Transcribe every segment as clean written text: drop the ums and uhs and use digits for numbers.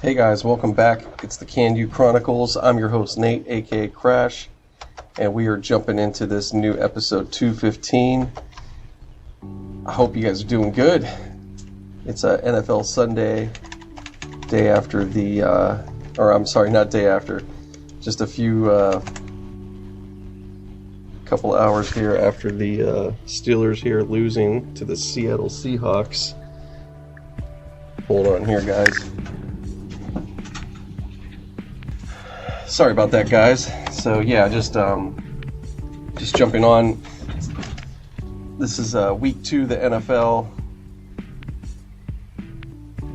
Hey guys, welcome back. It's the KANU Chronicles. I'm your host Nate, aka Crash, and we are jumping into this new episode 215. I hope you guys are doing good. It's a NFL Sunday, day after the, not day after, just a few, couple hours here after the Steelers here losing to the Seattle Seahawks. Hold on here, guys. Sorry about that, guys. So yeah, just jumping on. This is week 2 of the NFL.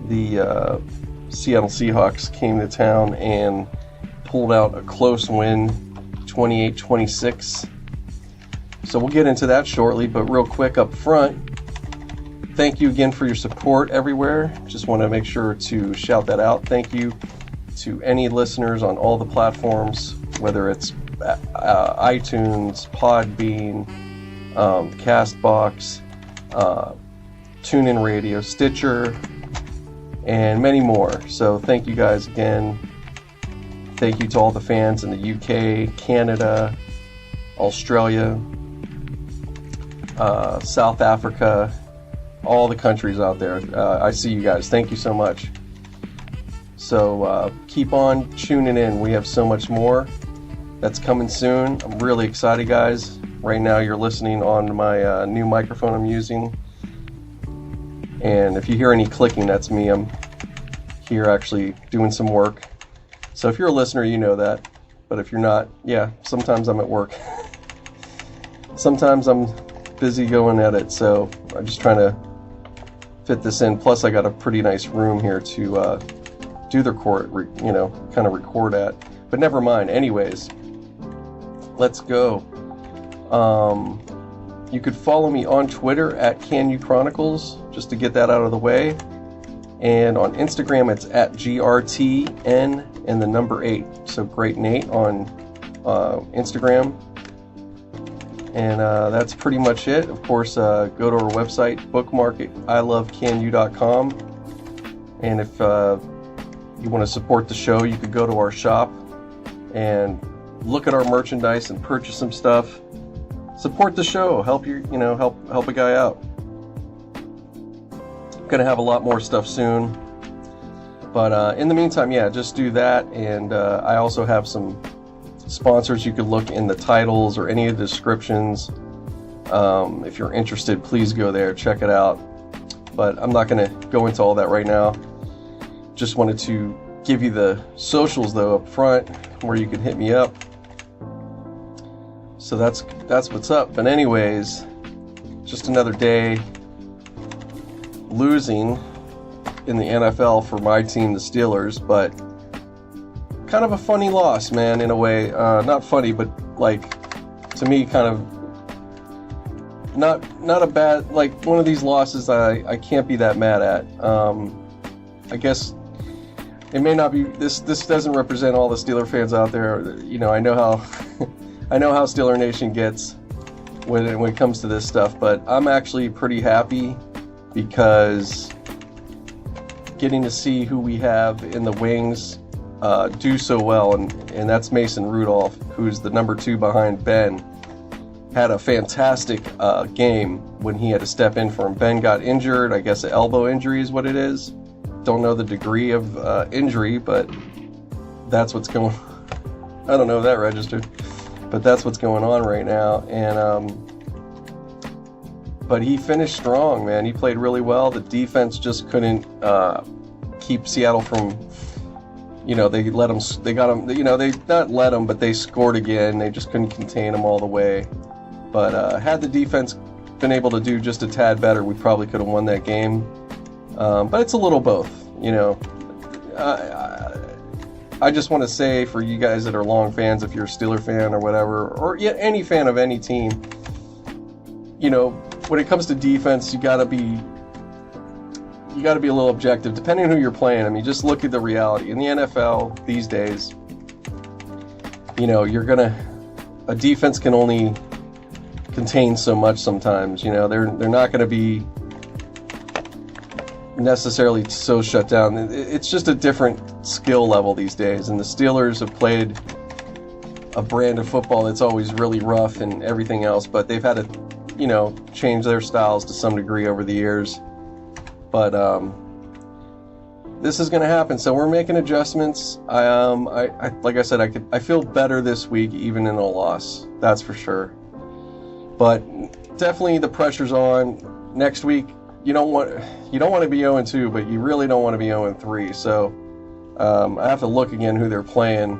The Seattle Seahawks came to town and pulled out a close win, 28-26. So we'll get into that shortly, but real quick up front, thank you again for your support everywhere. Just want to make sure to shout that out. Thank you to any listeners on all the platforms, whether it's iTunes, Podbean, CastBox, TuneIn Radio, Stitcher, and many more. So thank you guys again. Thank you to all the fans in the UK, Canada, Australia, South Africa, all the countries out there. I see you guys. Thank you so much. So keep on tuning in. We have so much more that's coming soon. I'm really excited, guys. Right now you're listening on my new microphone I'm using. And if you hear any clicking, that's me. I'm here actually doing some work. So if you're a listener, you know that. But if you're not, yeah, sometimes I'm at work. Sometimes I'm busy going at it. So I'm just trying to fit this in. Plus I got a pretty nice room here to do the kind of record at. But never mind. Anyways, let's go. You could follow me on Twitter at KANU Chronicles, just to get that out of the way. And on Instagram, it's at GRTN and the number 8. So Great Nate on Instagram. And that's pretty much it. Of course, go to our website, bookmark it, ilovekanu.com. And if you want to support the show, you could go to our shop and look at our merchandise and purchase some stuff. Support the show. Help a guy out. I'm gonna have a lot more stuff soon, but in the meantime, yeah, just do that. And I also have some sponsors. You could look in the titles or any of the descriptions. If you're interested, please go there, check it out. But I'm not gonna go into all that right now. Just wanted to give you the socials though up front, where you can hit me up. So that's what's up. But anyways, just another day losing in the NFL for my team, the Steelers. But kind of a funny loss, man, in a way. Not funny, but like, to me, kind of not a bad, like one of these losses I can't be that mad at. I guess it may not be, this doesn't represent all the Steeler fans out there. You know, I know how I know how Steeler Nation gets when it comes to this stuff, but I'm actually pretty happy because getting to see who we have in the wings do so well, and that's Mason Rudolph, who's the number 2 behind Ben. Had a fantastic game when he had to step in for him. Ben got injured, I guess an elbow injury is what it is. Don't know the degree of injury, but that's what's going on. I don't know if that registered, but that's what's going on right now. And but he finished strong, man. He played really well. The defense just couldn't keep Seattle from, they got him, they not let him, but they scored again. They just couldn't contain him all the way. But had the defense been able to do just a tad better, we probably could have won that game. But it's a little both, I just want to say, for you guys that are long fans, if you're a Steeler fan or whatever, or any fan of any team, when it comes to defense, you gotta be a little objective, depending on who you're playing. I mean, just look at the reality. In the NFL these days, a defense can only contain so much sometimes. They're not going to be necessarily so shut down. It's just a different skill level these days, and the Steelers have played a brand of football that's always really rough and everything else, but they've had to, change their styles to some degree over the years. But this is going to happen, so we're making adjustments. I like I said, I feel better this week, even in a loss. That's for sure. But definitely the pressure's on. Next week, you don't want to be 0-2, but you really don't want to be 0-3. So I have to look again who they're playing.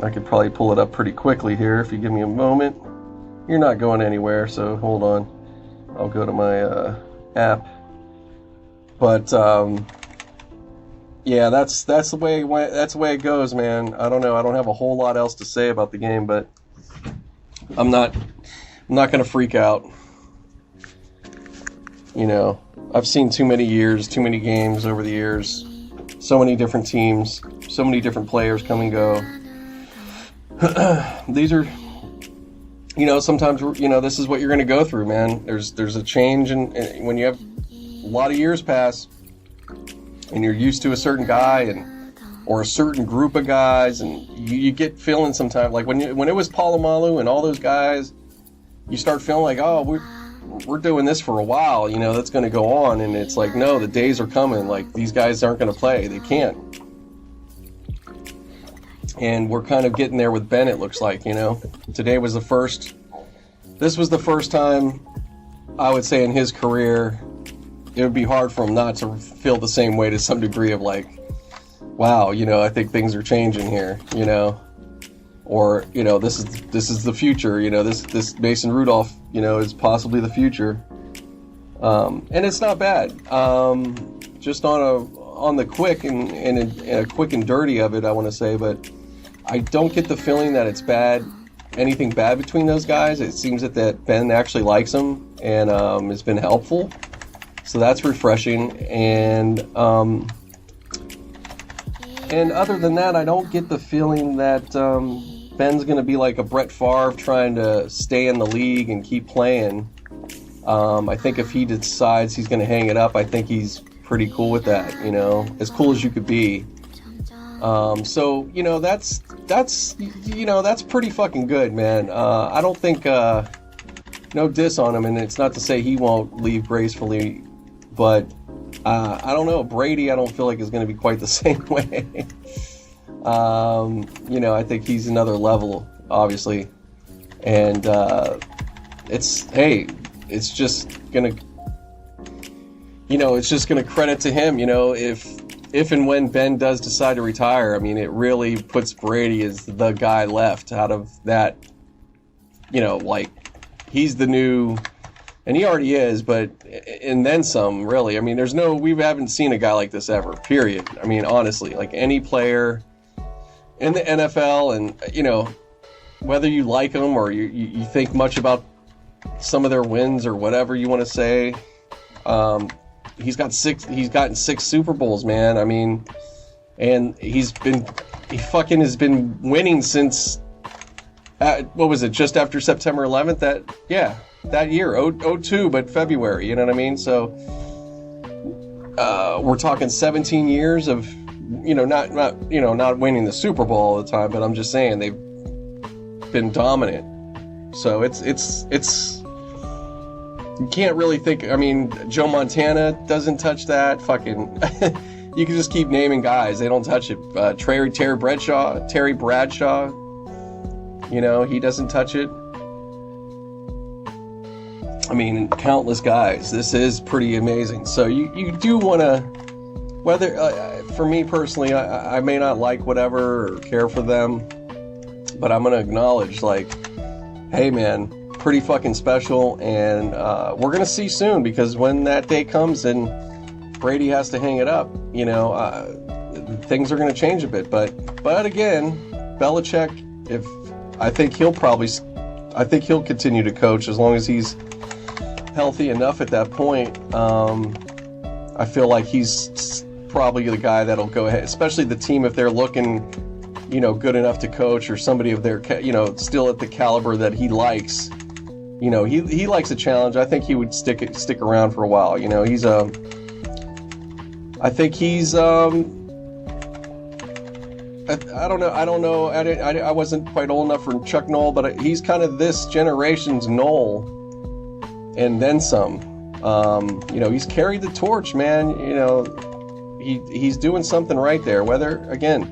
I could probably pull it up pretty quickly here if you give me a moment. You're not going anywhere, so hold on. I'll go to my app. But yeah, that's the way it goes, man. I don't know. I don't have a whole lot else to say about the game, but I'm not going to freak out. I've seen too many games over the years. So many different teams, so many different players come and go. These are, sometimes, this is what you're going to go through, man. There's a change, and when you have a lot of years pass, and you're used to a certain guy or a certain group of guys, and you get feeling sometimes like when it was Palomalu and all those guys, you start feeling like, oh, we're doing this for a while, that's going to go on, and it's like, no, the days are coming. Like, these guys aren't going to play. They can't. And we're kind of getting there with Ben, it looks like, Today was this was the first time, I would say, in his career, it would be hard for him not to feel the same way to some degree of like, wow, I think things are changing here, or, this is the future, this Mason Rudolph, is possibly the future. And it's not bad. Just on the quick and a quick and dirty of it, I want to say, but I don't get the feeling that it's anything bad between those guys. It seems that Ben actually likes him and has been helpful. So that's refreshing. And other than that, I don't get the feeling that Ben's going to be like a Brett Favre trying to stay in the league and keep playing. I think if he decides he's going to hang it up, I think he's pretty cool with that, as cool as you could be. So, that's pretty fucking good, man. I don't think, no diss on him, and it's not to say he won't leave gracefully, but, I don't know, Brady, I don't feel like is going to be quite the same way. I think he's another level, obviously, and, it's just gonna, it's just gonna credit to him, if and when Ben does decide to retire. I mean, it really puts Brady as the guy left out of that, like, he's the new, and he already is, but, and then some, really. I mean, we haven't seen a guy like this ever, period. I mean, honestly, like any player in the NFL, and, whether you like them or you think much about some of their wins or whatever you want to say, he's gotten 6 Super Bowls, man. I mean, and he fucking has been winning since, what was it, just after September 11th? That year, 02, but February, you know what I mean? So, we're talking 17 years of, not winning the Super Bowl all the time, but I'm just saying they've been dominant. So it's you can't really think. I mean, Joe Montana doesn't touch that. Fucking, you can just keep naming guys. They don't touch it. Terry Bradshaw. He doesn't touch it. I mean, countless guys. This is pretty amazing. So you do want to, whether, for me personally, I may not like whatever or care for them, but I'm going to acknowledge, like, hey man, pretty fucking special, and we're going to see soon, because when that day comes and Brady has to hang it up, things are going to change a bit. But again, Belichick, I think he'll continue to coach as long as he's healthy enough at that point. I feel like he's probably the guy that'll go ahead, especially the team if they're looking, good enough to coach, or somebody of their, still at the caliber that he likes. He likes a challenge. I think he would stick around for a while. I think he's I don't know. I wasn't quite old enough for Chuck Noll, but he's kind of this generation's Noll, and then some. He's carried the torch, man. He's doing something right there. Whether, again,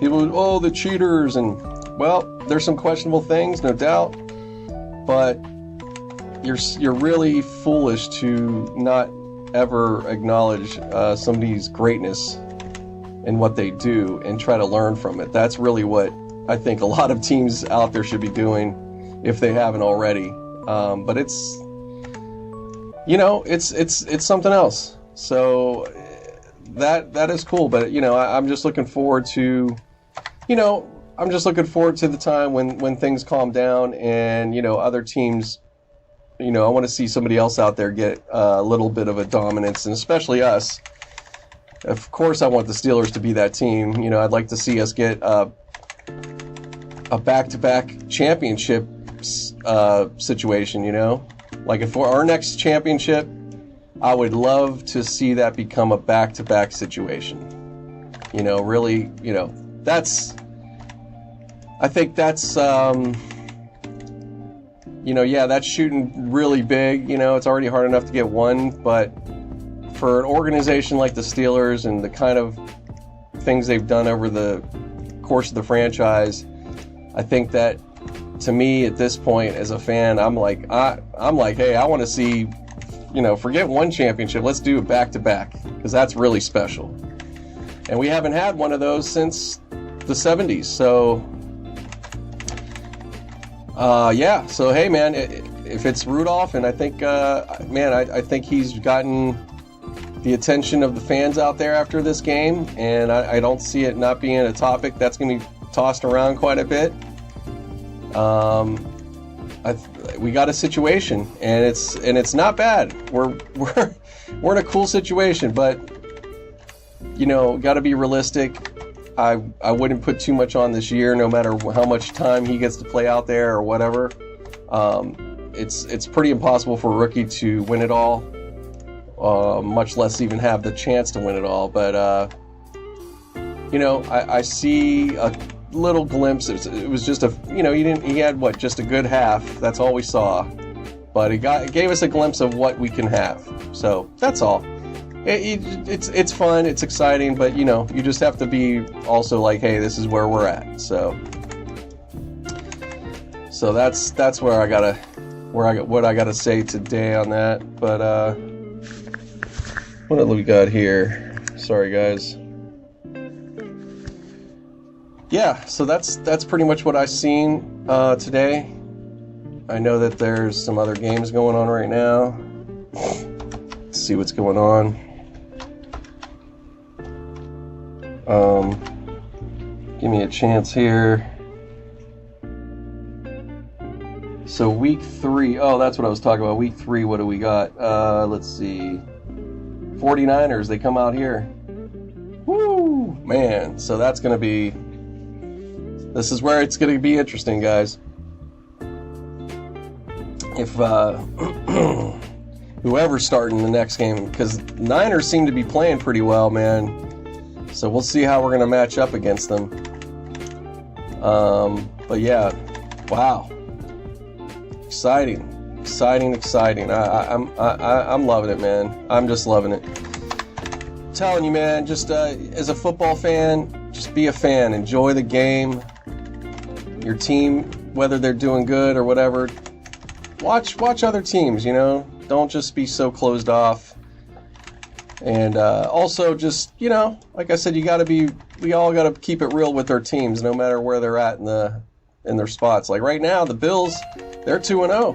people, the cheaters, and well, there's some questionable things, no doubt, but you're really foolish to not ever acknowledge somebody's greatness and what they do and try to learn from it. That's really what I think a lot of teams out there should be doing if they haven't already. But it's something else. So that is cool. But I'm just looking forward to the time when things calm down and other teams. I want to see somebody else out there get a little bit of a dominance, and especially us. Of course, I want the Steelers to be that team. I'd like to see us get a back-to-back championship situation, Like, if for our next championship, I would love to see that become a back-to-back situation. Really, that's... I think that's... that's shooting really big. It's already hard enough to get one, but for an organization like the Steelers and the kind of things they've done over the course of the franchise, I think that, to me, at this point, as a fan, I'm like, hey, I want to see, forget one championship, let's do it back-to-back, because that's really special. And we haven't had one of those since the 70s, so... So hey, man, if it's Rudolph, and I think, I think he's gotten the attention of the fans out there after this game, and I don't see it not being a topic that's going to be tossed around quite a bit. We got a situation, and it's not bad. We're in a cool situation, but got to be realistic. I wouldn't put too much on this year, no matter how much time he gets to play out there or whatever. It's pretty impossible for a rookie to win it all, much less even have the chance to win it all. But I see a little glimpse. It was just he had just a good half. That's all we saw, but it gave us a glimpse of what we can have. So that's all. It's fun, it's exciting, but you just have to be also like, hey, this is where we're at. So that's where what I gotta say today on that. But what do we got here? Sorry, guys. Yeah, so that's pretty much what I've seen today. I know that there's some other games going on right now. Let's see what's going on. Give me a chance here. So week 3, that's what I was talking about. Week 3, what do we got? Let's see. 49ers, they come out here. Woo, man. So this is where it's going to be interesting, guys. If, whoever's starting the next game, because Niners seem to be playing pretty well, man. So we'll see how we're going to match up against them. But yeah, wow, exciting. I'm loving it, man. I'm just loving it. I'm telling you, man. Just as a football fan, just be a fan. Enjoy the game. Your team, whether they're doing good or whatever, watch other teams. Don't just be so closed off. And also just, like I said, we all got to keep it real with our teams, no matter where they're at in their spots. Like right now, the Bills, they're 2-0.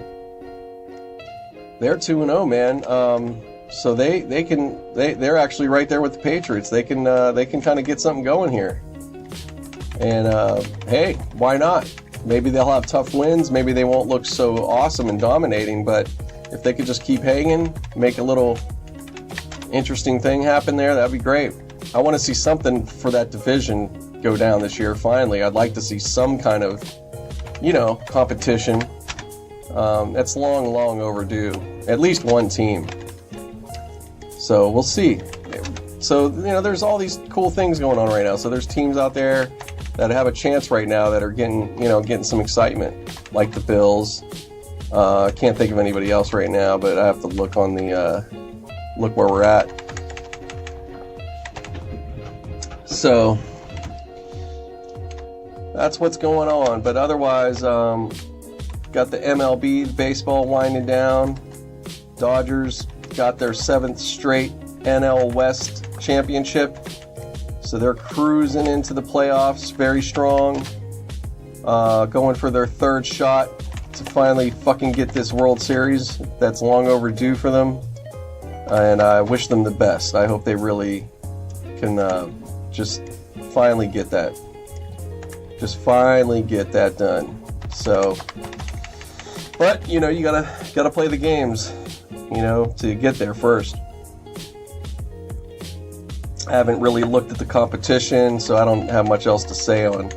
They're 2-0, man. So they're actually right there with the Patriots. They can kind of get something going here. And hey, why not? Maybe they'll have tough wins. Maybe they won't look so awesome and dominating, but if they could just keep hanging, make a little interesting thing happen there, that'd be great. I want to see something for that division go down this year. Finally, I'd like to see some kind of, competition. That's long overdue. At least one team. So we'll see. So, there's all these cool things going on right now. So there's teams out there that have a chance right now that are getting some excitement, like the Bills. Can't think of anybody else right now, but I have to look on look where we're at. So that's what's going on. But otherwise, got the MLB baseball winding down. Dodgers got their 7th straight NL West championship. So they're cruising into the playoffs very strong. Going for their 3rd shot to finally fucking get this World Series that's long overdue for them. And I wish them the best. I hope they really can just finally get that. Just finally get that done. So, but you gotta play the games, to get there first. I haven't really looked at the competition, so I don't have much else to say on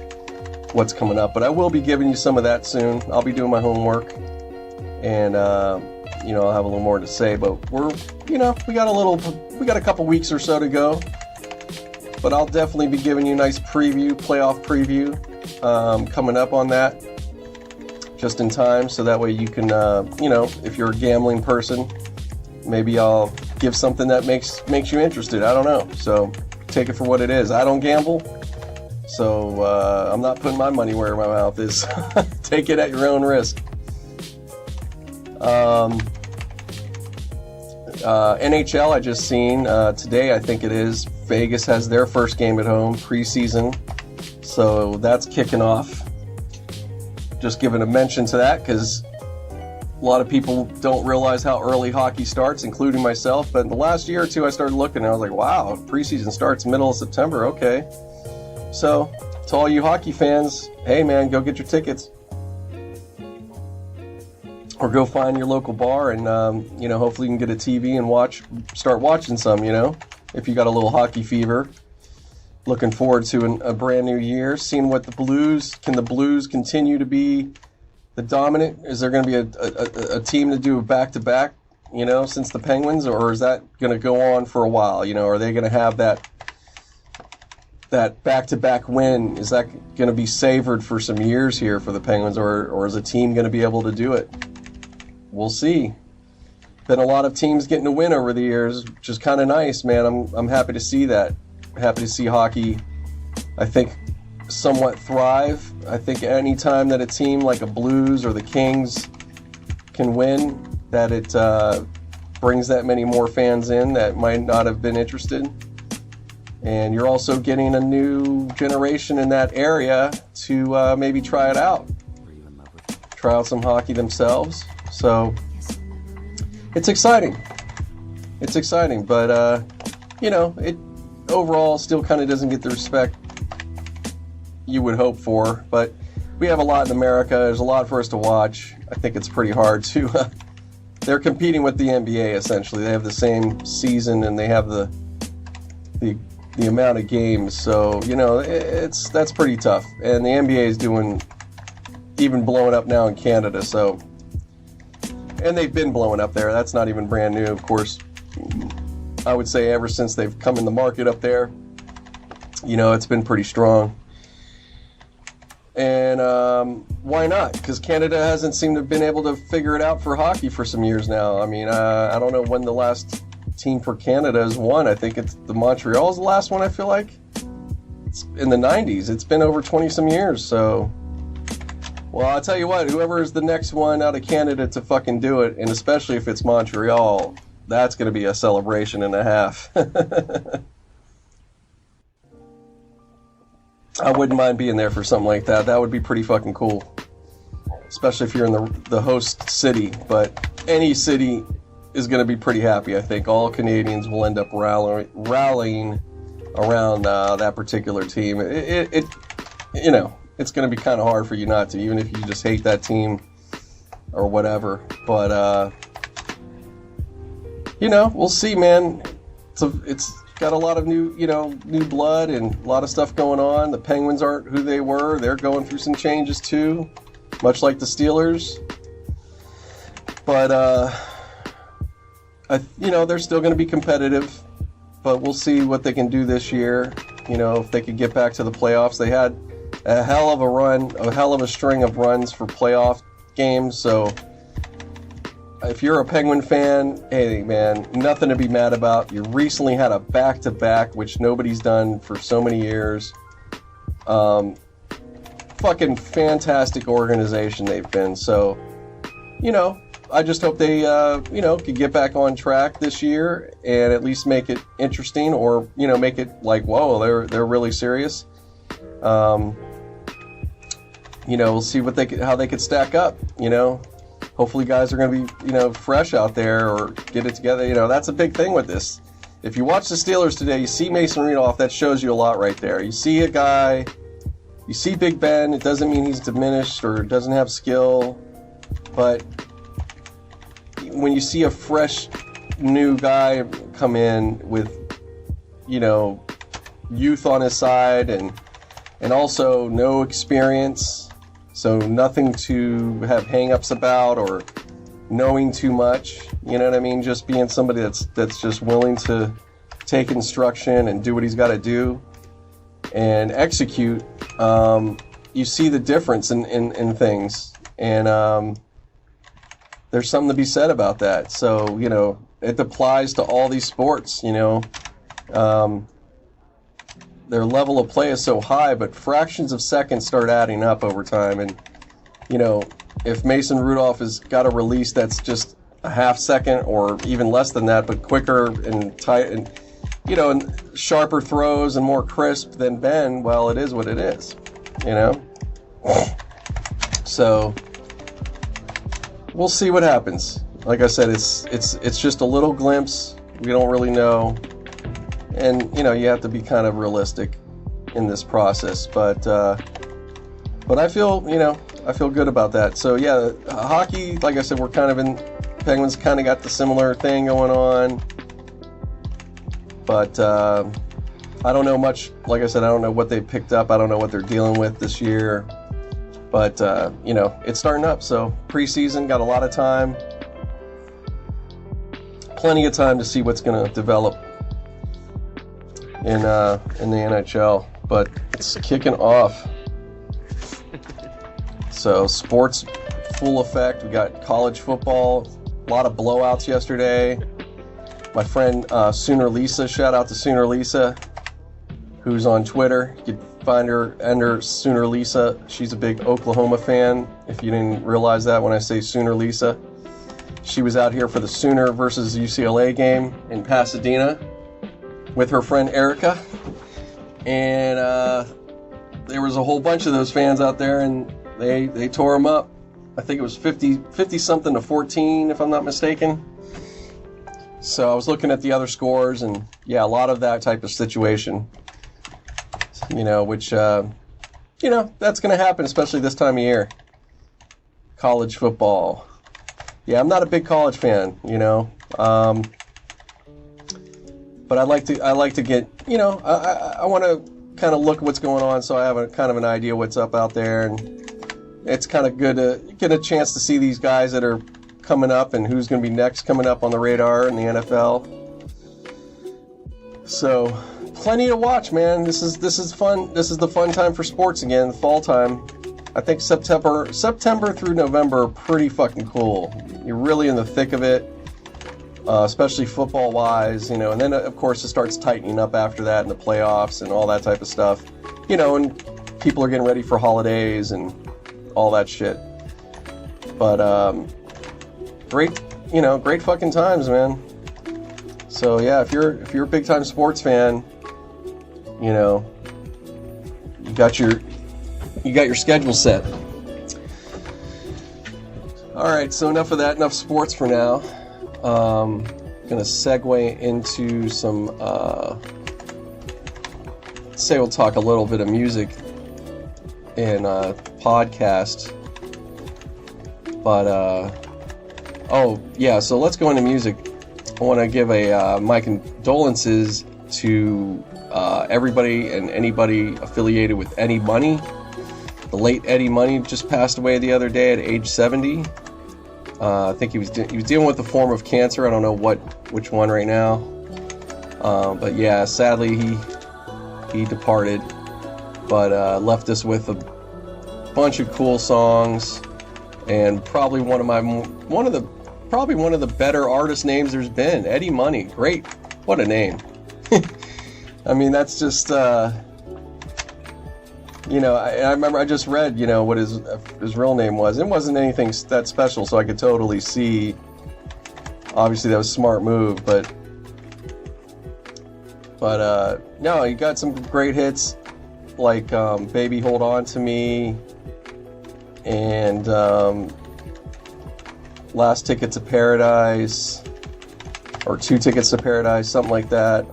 what's coming up. But I will be giving you some of that soon. I'll be doing my homework, and I'll have a little more to say. But we got a couple weeks or so to go. But I'll definitely be giving you a nice playoff preview, coming up on that, just in time, so that way you can, if you're a gambling person, maybe I'll give something that makes you interested. I don't know. So take it for what it is. I don't gamble, so I'm not putting my money where my mouth is. Take it at your own risk. NHL I just seen today, I think it is. Vegas has their first game at home, preseason. So that's kicking off. Just giving a mention to that because a lot of people don't realize how early hockey starts, including myself. But in the last year or two, I started looking and I was like, wow, preseason starts middle of September. Okay. So to all you hockey fans, hey man, go get your tickets. Or go find your local bar and, hopefully you can get a TV and start watching some, if you got a little hockey fever. Looking forward to a brand new year, seeing what can the Blues continue to be the dominant? Is there going to be a team to do a back-to-back, since the Penguins, or is that going to go on for a while? Are they going to have that back-to-back win? Is that going to be savored for some years here for the Penguins, or is a team going to be able to do it? We'll see. Been a lot of teams getting a win over the years, which is kind of nice, man. I'm happy to see that. Happy to see hockey, I think, somewhat thrive. I think any time that a team like a Blues or the Kings can win, that it brings that many more fans in that might not have been interested. And you're also getting a new generation in that area to maybe try it out. Try out some hockey themselves. So it's exciting. It's exciting, but it overall still kind of doesn't get the respect you would hope for. But we have a lot in America. There's a lot for us to watch. I think it's pretty hard to. They're competing with the NBA essentially. They have the same season and they have the amount of games. So that's pretty tough. And the NBA is even blowing up now in Canada. So. And they've been blowing up there. That's not even brand new, of course. I would say ever since they've come in the market up there, it's been pretty strong. And why not? Because Canada hasn't seemed to have been able to figure it out for hockey for some years now. I mean, I don't know when the last team for Canada has won. I think it's the Montreal's the last one, I feel like. It's in the 90s. It's been over 20-some years, so... Well, I'll tell you what, whoever is the next one out of Canada to fucking do it, and especially if it's Montreal, that's going to be a celebration and a half. I wouldn't mind being there for something like that. That would be pretty fucking cool. Especially if you're in the host city. But any city is going to be pretty happy, I think. All Canadians will end up rallying around that particular team. It's going to be kind of hard for you not to, even if you just hate that team or whatever. But, we'll see, man. It's got a lot of new blood and a lot of stuff going on. The Penguins aren't who they were. They're going through some changes too, much like the Steelers. But, they're still going to be competitive. but we'll see what they can do this year. If they could get back to the playoffs. They had a hell of a run, a hell of a string of runs for playoff games. So if you're a Penguin fan, hey man, nothing to be mad about. You recently had a back-to-back, which nobody's done for so many years. Fucking fantastic organization they've been. So, I just hope they, could get back on track this year and at least make it interesting, or make it like, whoa, they're really serious. We'll see how they could stack up. Hopefully guys are going to be, fresh out there or get it together. That's a big thing with this. If you watch the Steelers today, you see Mason Rudolph, that shows you a lot right there. You see a guy, you see Big Ben, it doesn't mean he's diminished or doesn't have skill, but when you see a fresh new guy come in with, youth on his side and also no experience, so nothing to have hang-ups about or knowing too much, you know what I mean? Just being somebody that's just willing to take instruction and do what he's got to do and execute. You see the difference in things, and there's something to be said about that. So, it applies to all these sports, their level of play is so high, but fractions of seconds start adding up over time. And, if Mason Rudolph has got a release that's just a half second or even less than that, but quicker and tight and, and sharper throws and more crisp than Ben, well, it is what it is, So we'll see what happens. Like I said, it's just a little glimpse. We don't really know. And, you have to be kind of realistic in this process. But I feel good about that. So, yeah, hockey, like I said, Penguins kind of got the similar thing going on. But I don't know much. Like I said, I don't know what they picked up. I don't know what they're dealing with this year. But, it's starting up. So, preseason, got a lot of time. Plenty of time to see what's going to develop in the NHL, but it's kicking off. So sports full effect. We got college football, a lot of blowouts yesterday. My friend Sooner Lisa, shout out to Sooner Lisa, who's on Twitter. You can find her under Sooner Lisa. She's a big Oklahoma fan, if you didn't realize that when I say Sooner Lisa. She was out here for the Sooner versus UCLA game in Pasadena with her friend Erica, and there was a whole bunch of those fans out there, and they tore them up. I think it was 50 something to 14, if I'm not mistaken. So I was looking at the other scores, and yeah, a lot of that type of situation, which that's going to happen, especially this time of year. College football. Yeah, I'm not a big college fan, but I like to get, I want to kind of look at what's going on, so I have a kind of an idea what's up out there, and it's kind of good to get a chance to see these guys that are coming up and who's going to be next coming up on the radar in the NFL. So, plenty to watch, man. This is fun. This is the fun time for sports again, fall time. I think September through November are pretty fucking cool. You're really in the thick of it. Especially football-wise, and then, of course, it starts tightening up after that in the playoffs and all that type of stuff, and people are getting ready for holidays and all that shit. But, great fucking times, man. So, yeah, if you're a big-time sports fan, you got your schedule set. All right, so enough of that, enough sports for now. Gonna segue into some we'll talk a little bit of music and podcast, but so let's go into music. I want to give my condolences to everybody and anybody affiliated with Eddie Money. The late Eddie Money just passed away the other day at age 70. I think he was dealing with a form of cancer. I don't know which one right now. But yeah, sadly he departed, but left us with a bunch of cool songs, and probably one of the better artist names there's been. Eddie Money, great, what a name. I mean, that's just I remember I just read what his real name was. It wasn't anything that special, so I could totally see. Obviously, that was a smart move, but no, he got some great hits like "Baby Hold On to Me" and "Last Ticket to Paradise" or "Two Tickets to Paradise," something like that.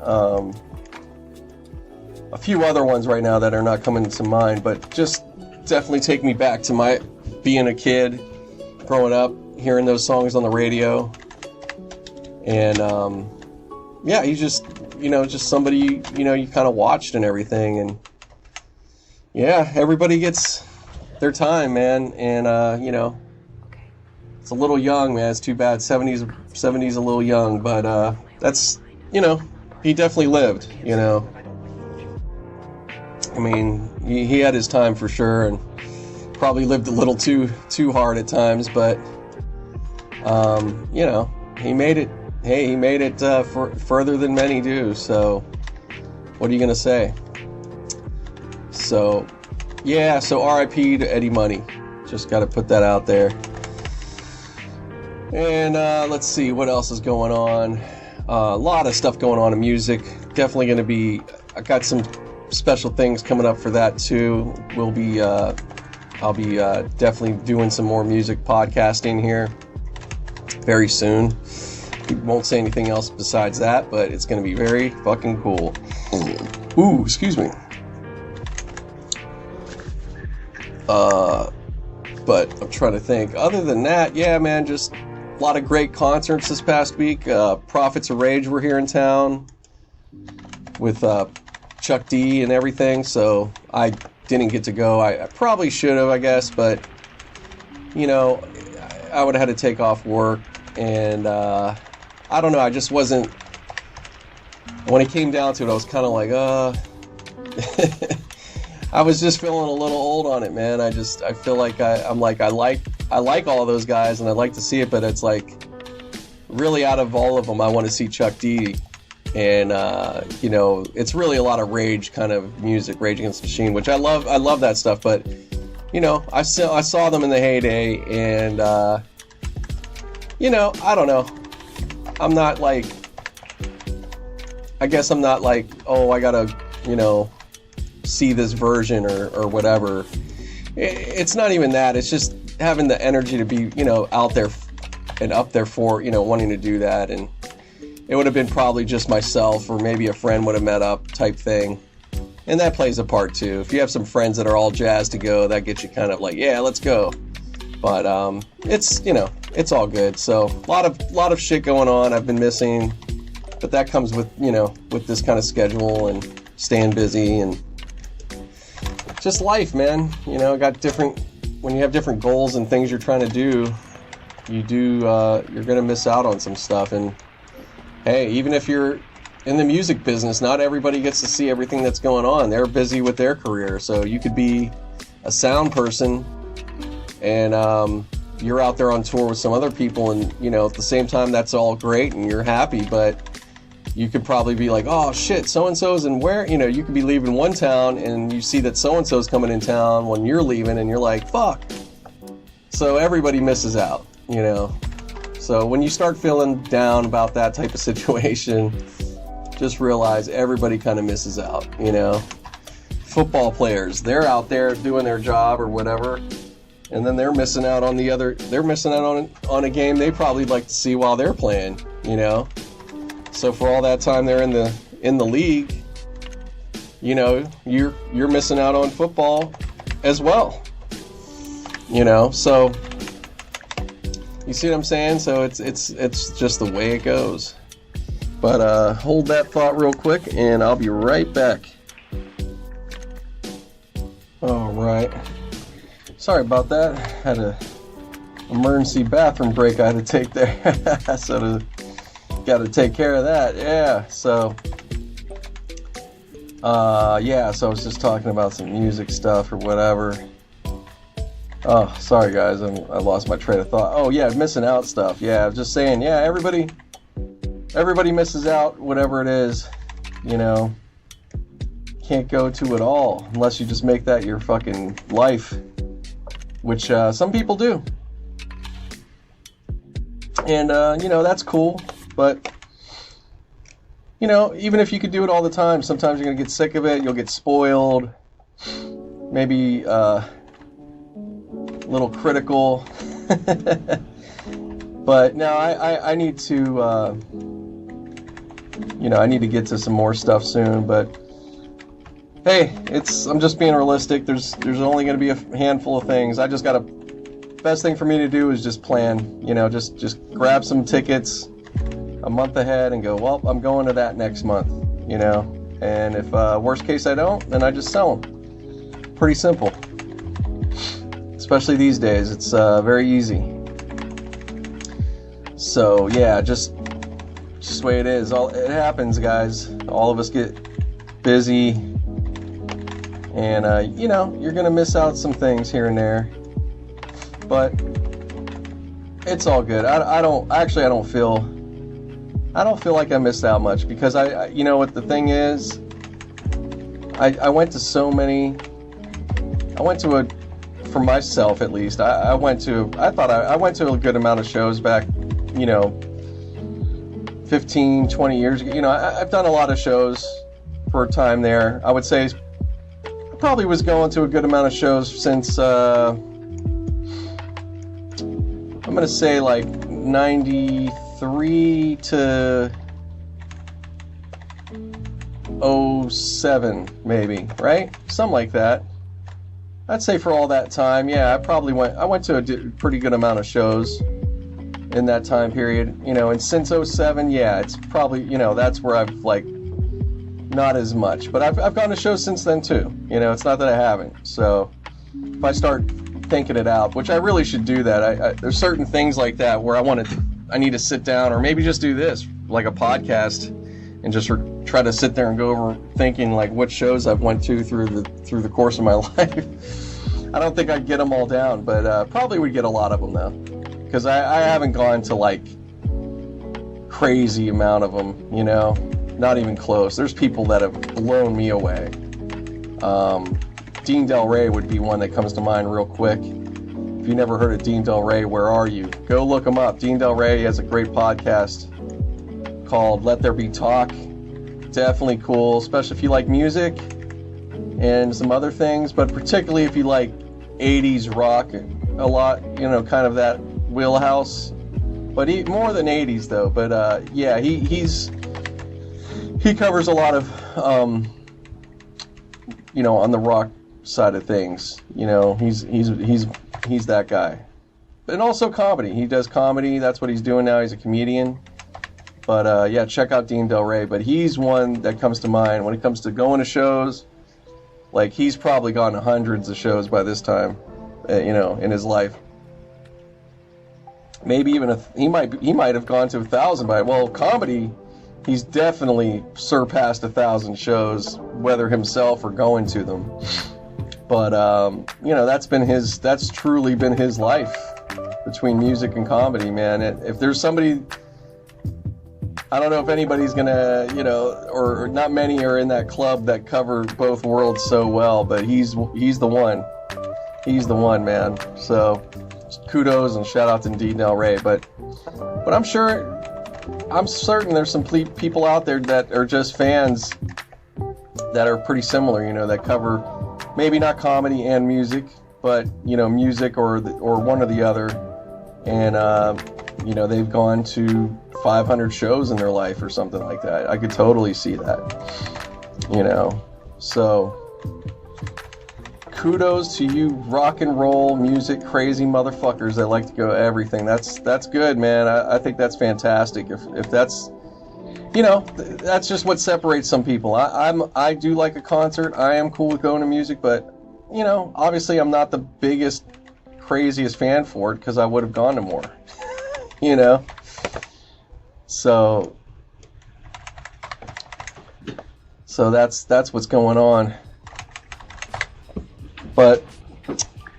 A few other ones right now that are not coming to mind, but just definitely take me back to my being a kid, growing up, hearing those songs on the radio. And yeah, he's just just somebody you kind of watched and everything. And yeah, everybody gets their time, man. And it's a little young, man. It's too bad. 70s a little young, but that's he definitely lived. I mean, he had his time for sure, and probably lived a little too hard at times, but he made it. Hey, he made it further than many do. So, what are you gonna say? So, yeah. So, R.I.P. to Eddie Money. Just got to put that out there. And let's see what else is going on. A lot of stuff going on in music. Definitely gonna be. I got some special things coming up for that too. I'll be definitely doing some more music podcasting here very soon. Won't say anything else besides that, but it's going to be very fucking cool. Ooh, excuse me. But I'm trying to think. Other than that, yeah, man, just a lot of great concerts this past week. Prophets of Rage were here in town with Chuck D and everything, so I didn't get to go. I probably should have, I guess, but I would have had to take off work, and I don't know, I just wasn't, when it came down to it, I was kind of like, I was just feeling a little old on it, man. I feel like I like all of those guys, and I'd like to see it, but it's like, really out of all of them, I want to see Chuck D. And it's really a lot of Rage kind of music, Rage Against the Machine, which I love that stuff. But I saw them in the heyday, and I don't know. I'm not like, I guess I'm not like, oh, I gotta see this version or whatever. It's not even that. It's just having the energy to be out there and up there for wanting to do that. And it would have been probably just myself, or maybe a friend would have met up type thing. And that plays a part too. If you have some friends that are all jazzed to go, that gets you kind of like, yeah, let's go. But it's it's all good. So a lot of shit going on I've been missing. But that comes with with this kind of schedule and staying busy and just life, man. Got different, when you have different goals and things you're trying to do, you're gonna miss out on some stuff. And hey, even if you're in the music business, not everybody gets to see everything that's going on. They're busy with their career. So you could be a sound person and you're out there on tour with some other people, and at the same time, that's all great and you're happy, but you could probably be like, oh shit, so-and-so's in where, you could be leaving one town and you see that so-and-so's coming in town when you're leaving, and you're like, fuck. So everybody misses out, So when you start feeling down about that type of situation, just realize everybody kind of misses out, Football players, they're out there doing their job or whatever, and then they're missing out on on a game they probably like to see while they're playing, So for all that time they're in the league, you're missing out on football as well, So you see what I'm saying? So it's just the way it goes. But hold that thought real quick, and I'll be right back. All right. Sorry about that. Had a emergency bathroom break I had to take there. So got to take care of that. Yeah. So Yeah, so I was just talking about some music stuff or whatever. Oh, sorry guys, I lost my train of thought. Oh yeah, missing out stuff. Yeah, I was just saying, yeah, everybody misses out, whatever it is, you know. Can't go to it all unless you just make that your fucking life, which some people do. And, you know, that's cool, but, you know, even if you could do it all the time, sometimes you're going to get sick of it, you'll get spoiled, maybe a little critical. But no, I need to, you know, I need to get to some more stuff soon, but hey, I'm just being realistic. There's only going to be a handful of things. I just got best thing for me to do is just plan, you know, just grab some tickets a month ahead and go, well, I'm going to that next month, you know, and if worst case I don't, then I just sell them. Pretty simple. Especially these days, it's very easy. So yeah, just the way it is. It happens, guys. All of us get busy, and you know, you're gonna miss out some things here and there, but it's all good. I don't feel like I missed out much, because I you know what the thing is, I went to so many. For myself at least, I went to a good amount of shows back, you know, 15, 20 years ago. You know, I've done a lot of shows for a time there. I would say I probably was going to a good amount of shows since, I'm going to say like 93 to 07, maybe, right? Something like that. I'd say for all that time, yeah, I went to a pretty good amount of shows in that time period, you know, and since 07, yeah, it's probably, you know, that's where I've, like, not as much, but I've gone to shows since then too, you know, it's not that I haven't. So if I start thinking it out, which I really should do that, there's certain things like that where I need to sit down, or maybe just do this, like a podcast, and just try to sit there and go over thinking like what shows I've went to through the course of my life. I don't think I'd get them all down, but probably would get a lot of them though, because I haven't gone to like crazy amount of them, you know, not even close. There's people that have blown me away. Dean Del Rey would be one that comes to mind real quick. If you never heard of Dean Del Rey, where are you? Go look him up. Dean Del Rey has a great podcast called Let There Be Talk. Definitely cool, especially if you like music and some other things, but particularly if you like 80s rock a lot, you know, kind of that wheelhouse. But more than 80s though. But yeah, he covers a lot of you know, on the rock side of things. You know, he's that guy. And also comedy. He does comedy. That's what he's doing now. He's a comedian. But yeah, check out Dean Del Rey. But he's one that comes to mind when it comes to going to shows. Like, he's probably gone to hundreds of shows by this time, you know, in his life. Maybe even he might have gone to 1,000 by, well, comedy, he's definitely surpassed 1,000 shows, whether himself or going to them. But you know, that's truly been his life, between music and comedy, man. If there's somebody, I don't know if anybody's gonna, you know, or not many are in that club that cover both worlds so well, but he's the one. He's the one, man. So kudos and shout out to Dean Del Rey. But I'm certain there's some people out there that are just fans that are pretty similar, you know, that cover maybe not comedy and music, but, you know, music or one or the other. And you know, they've gone to 500 shows in their life or something like that. I could totally see that, you know. So kudos to you rock and roll music crazy motherfuckers that like to go to everything. That's good, man. I think that's fantastic. If that's, you know, that's just what separates some people. I do like a concert. I am cool with going to music, but, you know, obviously I'm not the biggest, craziest fan for it, because I would have gone to more. You know? So that's what's going on. But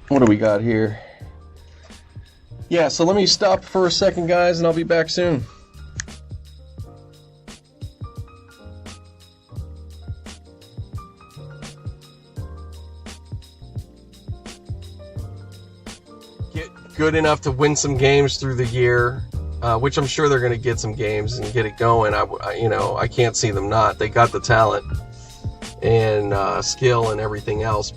what do we got here? Yeah, so let me stop for a second, guys, and I'll be back soon. Get good enough to win some games through the year, which I'm sure they're going to get some games and get it going. I can't see them not. They got the talent and skill and everything else,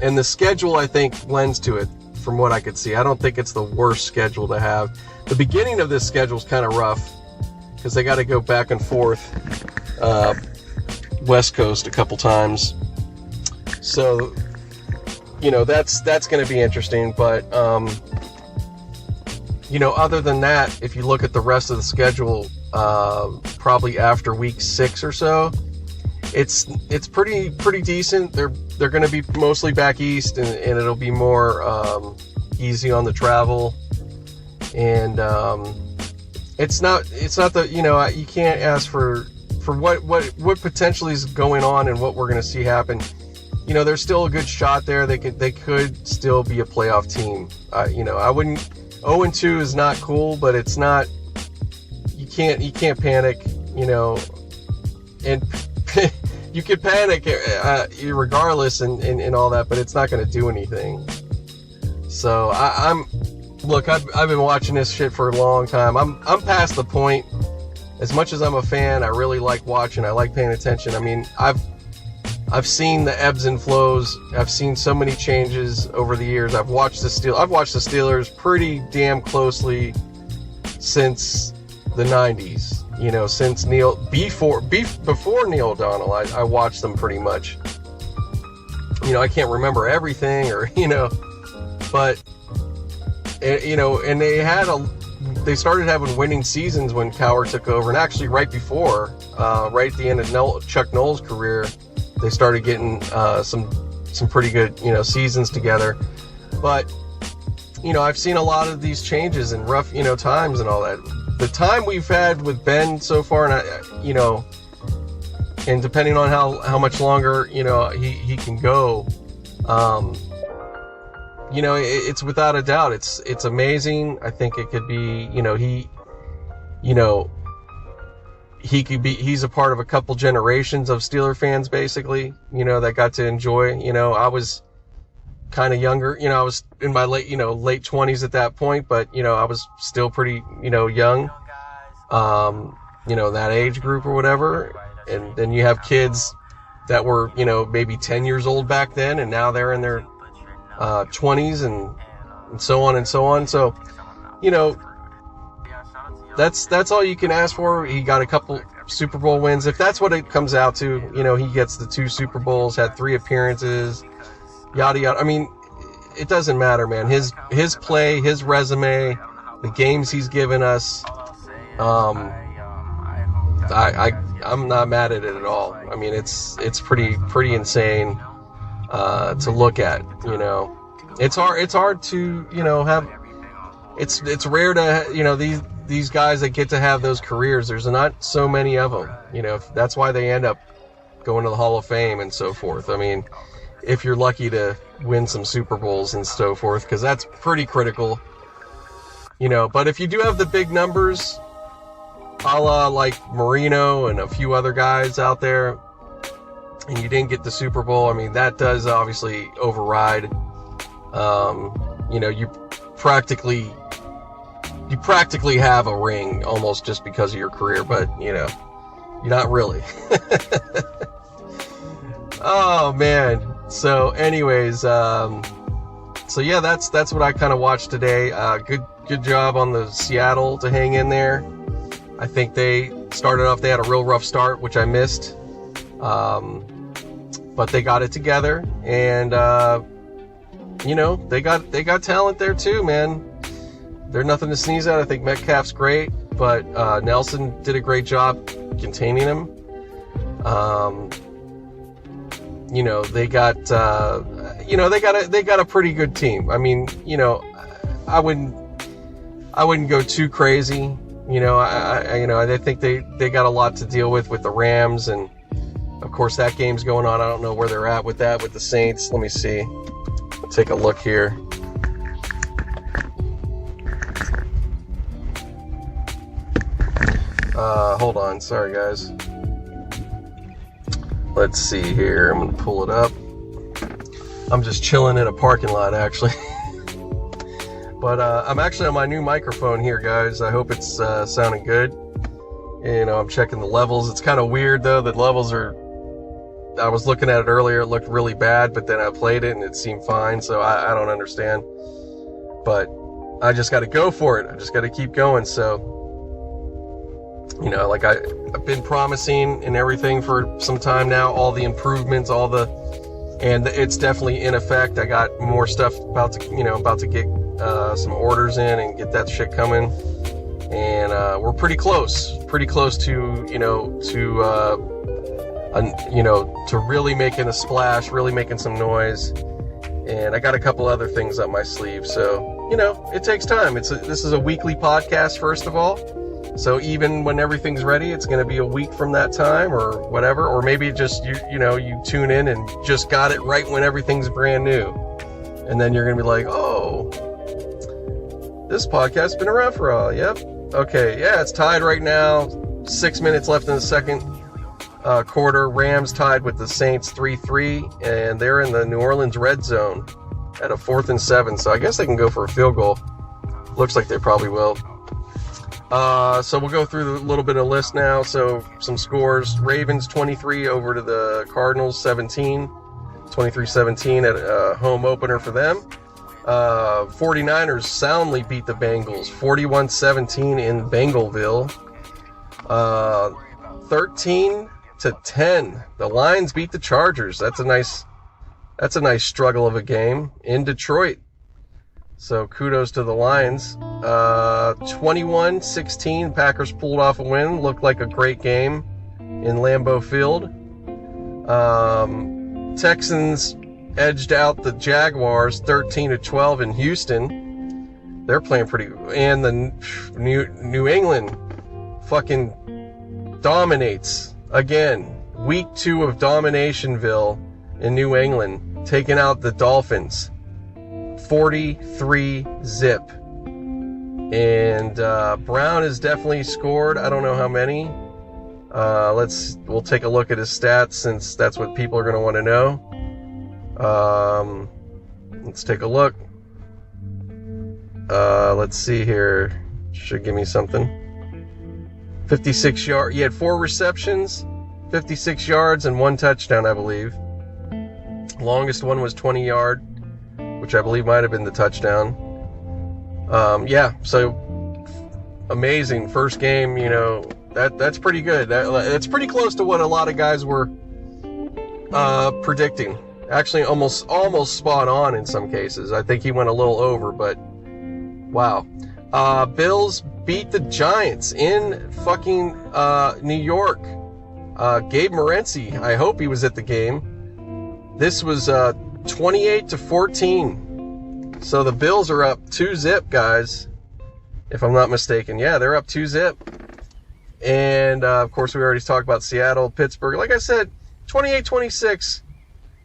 and the schedule, I think, lends to it. From what I could see, I don't think it's the worst schedule to have. The beginning of this schedule is kind of rough because they got to go back and forth West Coast a couple times. So, that's going to be interesting. But, other than that, if you look at the rest of the schedule, probably after week 6 or so, it's pretty decent. They're going to be mostly back east, and it'll be more easy on the travel. And it's not the you can't ask for what potentially is going on and what we're going to see happen. There's still a good shot there. They could still be a playoff team. I wouldn't. 0-2 is not cool, but it's not. You can't panic. And you could panic regardless and all that, but it's not going to do anything. So I've been watching this shit for a long time. I'm past the point. As much as I'm a fan, I really like watching. I like paying attention. I mean, I've seen the ebbs and flows. I've seen so many changes over the years. I've watched the Steelers pretty damn closely since the 90s. Since before Neil O'Donnell, I watched them pretty much. I can't remember everything but and they started having winning seasons when Cowher took over, and actually right before, right at the end of Chuck Noll's career, they started getting some pretty good seasons together. But I've seen a lot of these changes and rough times and all that. The time we've had with Ben so far, and and depending on how much longer he can go, it's without a doubt it's amazing. I think it could be he's a part of a couple generations of Steeler fans basically that got to enjoy. I was kind of younger, I was in my late 20s at that point, but I was still pretty young, that age group or whatever. And then you have kids that were maybe 10 years old back then, and now they're in their 20s and so on and so on. So that's all you can ask for. He got a couple Super Bowl wins, if that's what it comes out to. He gets the 2 Super Bowls, had 3 appearances, yada yada. I mean, it doesn't matter, man. His play, his resume, the games he's given us, I'm not mad at it at all. I mean, it's pretty insane to look at. It's hard to have. It's rare to these guys that get to have those careers. There's not so many of them. That's why they end up going to the Hall of Fame and so forth. I mean, if you're lucky to win some Super Bowls and so forth, because that's pretty critical. But if you do have the big numbers, a la like Marino and a few other guys out there, and you didn't get the Super Bowl, I mean, that does obviously override. You practically have a ring almost just because of your career, but you're not really. Oh man. So anyways, so yeah, that's what I kind of watched today. Good job on the Seattle to hang in there. I think they started off, they had a real rough start, which I missed. But they got it together, and they got talent there too, man. They're nothing to sneeze at. I think Metcalf's great, but Nelson did a great job containing him. They got a pretty good team. I mean, I wouldn't go too crazy. I think they got a lot to deal with the Rams, and Of course, that game's going on. I don't know where they're at with that, with the Saints. Let me see. Take a look here. Hold on. Sorry, guys. Let's see here. I'm going to pull it up. I'm just chilling in a parking lot, actually. But I'm actually on my new microphone here, guys. I hope it's sounding good. You know, I'm checking the levels. It's kind of weird, though. The levels are... I was looking at it earlier. It looked really bad, but then I played it, and it seemed fine. So I don't understand. But I just got to go for it. I just got to keep going. So... You know, like I've been promising and everything for some time now, all the improvements, and it's definitely in effect. I got more stuff about to get some orders in and get that shit coming. And we're pretty close to, to really making a splash, really making some noise. And I got a couple other things up my sleeve. So, it takes time. This is a weekly podcast, first of all. So even when everything's ready, it's going to be a week from that time or whatever. Or maybe just, you tune in and just got it right when everything's brand new. And then you're going to be like, oh, this podcast's been around for a while. Yep. Okay. Yeah, it's tied right now. 6 minutes left in the second quarter. Rams tied with the Saints 3-3. And they're in the New Orleans red zone at a 4th and 7. So I guess they can go for a field goal. Looks like they probably will. So we'll go through a little bit of list now. So some scores: Ravens 23 over to the Cardinals 17, 23-17 at a home opener for them. 49ers soundly beat the Bengals 41-17 in Bengalville. 13-10. The Lions beat the Chargers. That's a nice struggle of a game in Detroit. So kudos to the Lions. 21-16, Packers pulled off a win. Looked like a great game in Lambeau Field. Texans edged out the Jaguars 13-12 in Houston. They're playing pretty. And the New England fucking dominates again. Week 2 of Dominationville in New England, taking out the Dolphins. 43-zip. And Brown has definitely scored. I don't know how many. We'll take a look at his stats since that's what people are going to want to know. Let's take a look. Let's see here. Should give me something. 56 yards. He had 4 receptions, 56 yards, and 1 touchdown, I believe. Longest one was 20 yard, which I believe might have been the touchdown. So amazing first game. That's pretty good. That's pretty close to what a lot of guys were predicting. Actually, almost spot on in some cases. I think he went a little over, but wow. Bills beat the Giants in fucking New York. Gabe Morency, I hope he was at the game. This was 28-14. So the Bills are up 2-zip, guys, if I'm not mistaken. Yeah, they're up 2-zip. And, of course, we already talked about Seattle, Pittsburgh. Like I said, 28-26.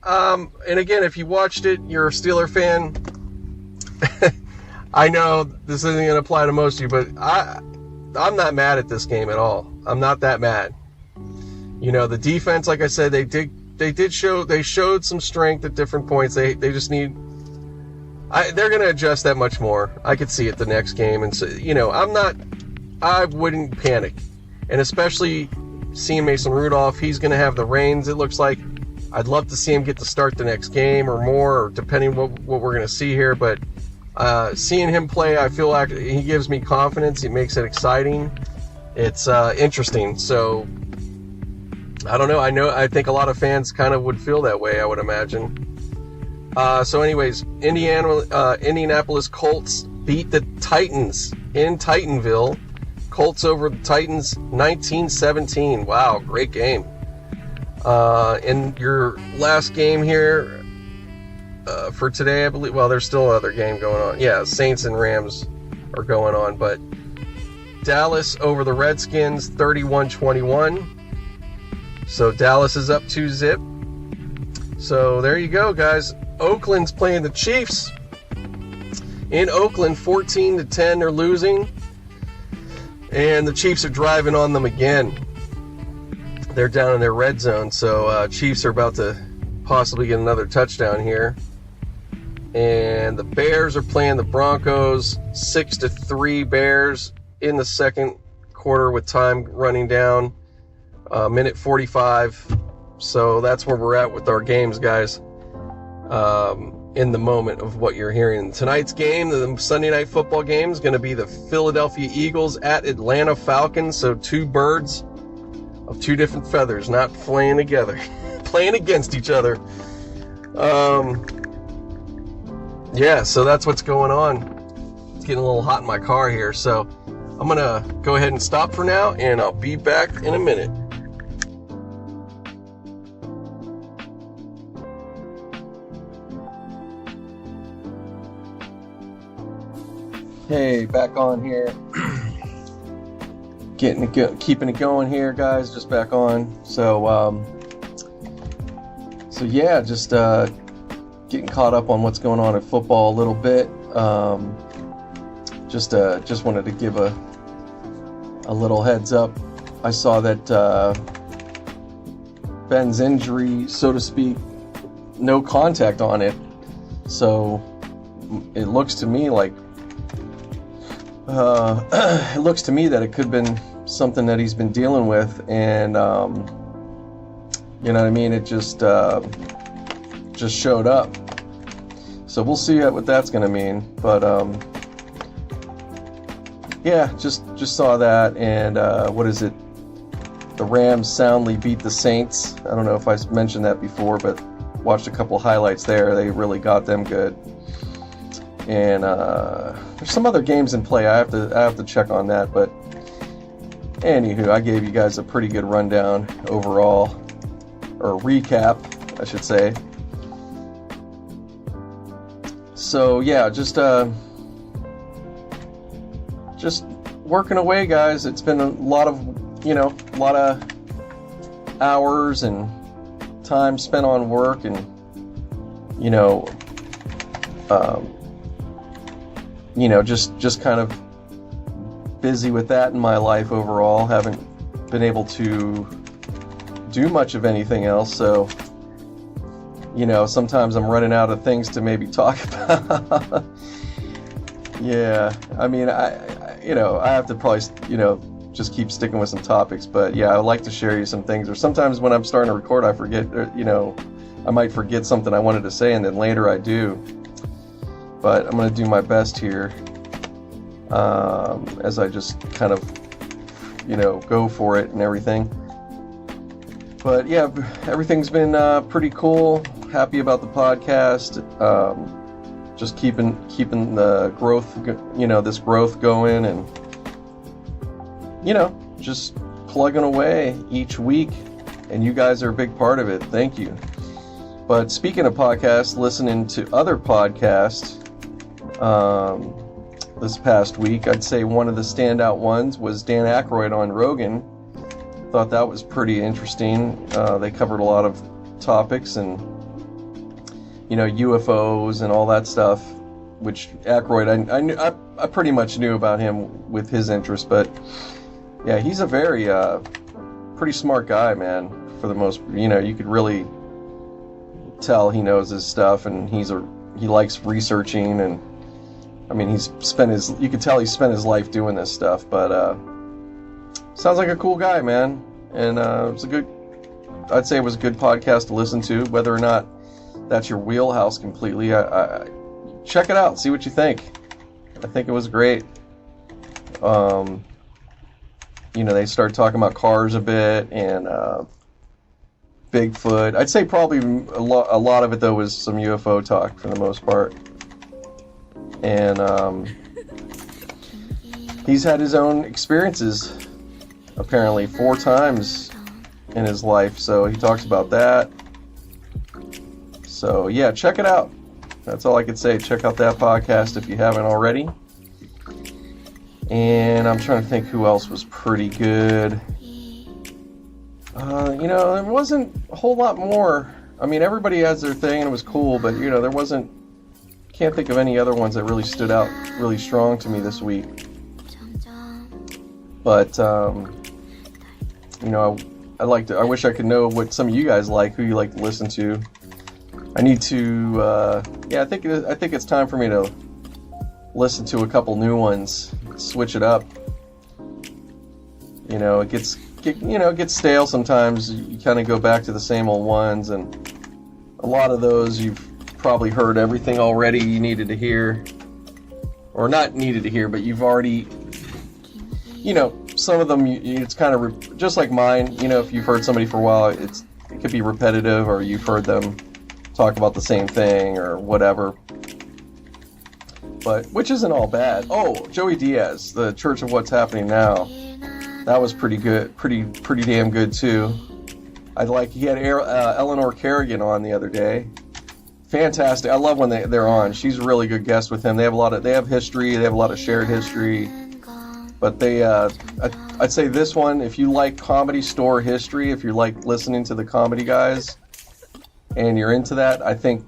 And again, if you watched it, you're a Steeler fan. I know this isn't going to apply to most of you, but I'm not mad at this game at all. I'm not that mad. The defense, like I said, they showed some strength at different points. They just need... they're going to adjust that much more. I could see it the next game. And so, I wouldn't panic. And especially seeing Mason Rudolph, he's going to have the reins, it looks like. I'd love to see him get to start the next game or more, or depending what we're going to see here. But seeing him play, I feel like he gives me confidence. It makes it exciting. It's interesting. So, I don't know. I think a lot of fans kind of would feel that way, I would imagine. So anyways, Indianapolis Colts beat the Titans in Titanville. Colts over the Titans 19-17. Wow, great game. In your last game here for today, I believe, well, there's still another game going on. Yeah, Saints and Rams are going on, but Dallas over the Redskins 31-21. So Dallas is up 2-zip. So there you go, guys. Oakland's playing the Chiefs. In Oakland, 14-10, they're losing. And the Chiefs are driving on them again. They're down in their red zone, so Chiefs are about to possibly get another touchdown here. And the Bears are playing the Broncos, 6-3 Bears in the second quarter with time running down, minute 45. So that's where we're at with our games, guys, in the moment of what you're hearing. Tonight's game, the Sunday Night Football game, is going to be the Philadelphia Eagles at Atlanta Falcons. So two birds of two different feathers, not playing together, playing against each other. Yeah, so that's what's going on. It's getting a little hot in my car here, so I'm going to go ahead and stop for now, and I'll be back in a minute. Hey, back on here. Keeping it going here, guys. Just back on. So yeah, just getting caught up on what's going on in football a little bit. Just wanted to give a little heads up. I saw that Ben's injury, so to speak, no contact on it. So it looks to me like that it could have been something that he's been dealing with, and you know what I mean. It just showed up. So we'll see what that's going to mean. But yeah, just saw that, and what is it? The Rams soundly beat the Saints. I don't know if I mentioned that before, but watched a couple highlights there. They really got them good. And there's some other games in play. I have to check on that. But anywho, I gave you guys a pretty good rundown overall, or recap, I should say. So yeah, just working away, guys. It's been a lot of hours and time spent on work, and just kind of busy with that in my life overall. Haven't been able to do much of anything else, so sometimes I'm running out of things to maybe talk about. Yeah, I mean, I have to probably just keep sticking with some topics, but yeah, I would like to share you some things. Or sometimes when I'm starting to record, I forget, I might forget something I wanted to say, and then later I do. But I'm going to do my best here as I just kind of, go for it and everything. But yeah, everything's been pretty cool. Happy about the podcast. Just keeping the growth, this growth going, and just plugging away each week. And you guys are a big part of it. Thank you. But speaking of podcasts, listening to other podcasts. This past week, I'd say one of the standout ones was Dan Aykroyd on Rogan. Thought that was pretty interesting. They covered a lot of topics, and UFOs and all that stuff, which Aykroyd, I pretty much knew about him with his interest, but yeah, he's a very pretty smart guy, man. For the most, you could really tell he knows his stuff, and he likes researching, and I mean, you could tell he spent his life doing this stuff, but sounds like a cool guy, man. And I'd say it was a good podcast to listen to. Whether or not that's your wheelhouse completely, I check it out, see what you think. I think it was great. They started talking about cars a bit, and Bigfoot. I'd say probably a lot of it, though, was some UFO talk for the most part. And he's had his own experiences, apparently 4 times in his life, so he talks about that. So yeah, check it out. That's all I could say. Check out that podcast if you haven't already. And I'm trying to think who else was pretty good. There wasn't a whole lot more. I mean, everybody has their thing and it was cool, but, there wasn't, can't think of any other ones that really stood out really strong to me this week. But, I wish I could know what some of you guys like, who you like to listen to. I need to, I think it's time for me to listen to a couple new ones, switch it up. It gets stale sometimes. You kind of go back to the same old ones, and a lot of those you've probably heard everything already you needed to hear, or not needed to hear, but you've already, some of them it's kind of just like mine. If you've heard somebody for a while, it could be repetitive, or you've heard them talk about the same thing or whatever. But which isn't all bad. Oh, Joey Diaz, the Church of What's Happening Now. That was pretty good, pretty damn good too. He had Eleanor Kerrigan on the other day. Fantastic. I love when they're on. She's a really good guest with him. They have history. They have a lot of shared history. But I'd say this one, if you like Comedy Store history, if you like listening to the comedy guys, and you're into that, I think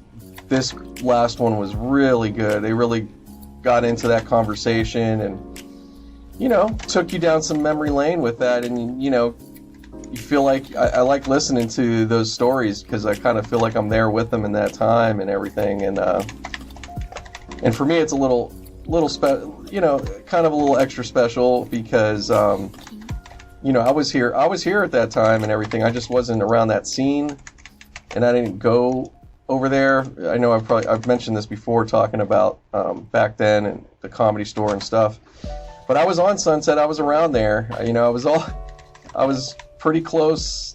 this last one was really good. They really got into that conversation and, took you down some memory lane with that. And, you feel like I like listening to those stories because I kind of feel like I'm there with them in that time and everything. And for me, it's a little kind of a little extra special because, I was here at that time and everything. I just wasn't around that scene, and I didn't go over there. I know I've mentioned this before, talking about back then and the Comedy Store and stuff. But I was on Sunset. I was around there. I was pretty close.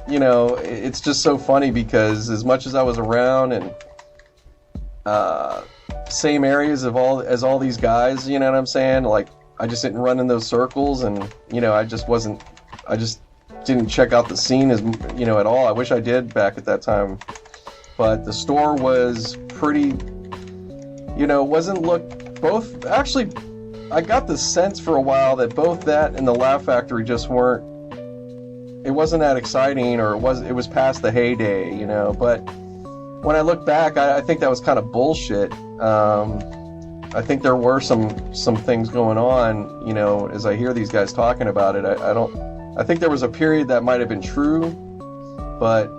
It's just so funny because as much as I was around and same areas as all these guys, you know what I'm saying? Like, I just didn't run in those circles, and I just didn't check out the scene as at all. I wish I did back at that time. But the store was pretty, both, actually, I got the sense for a while that both that and the Laugh Factory just it wasn't that exciting, or it was past the heyday, but when I look back, I think that was kind of bullshit. I think there were some things going on, as I hear these guys talking about it. I think there was a period that might have been true, but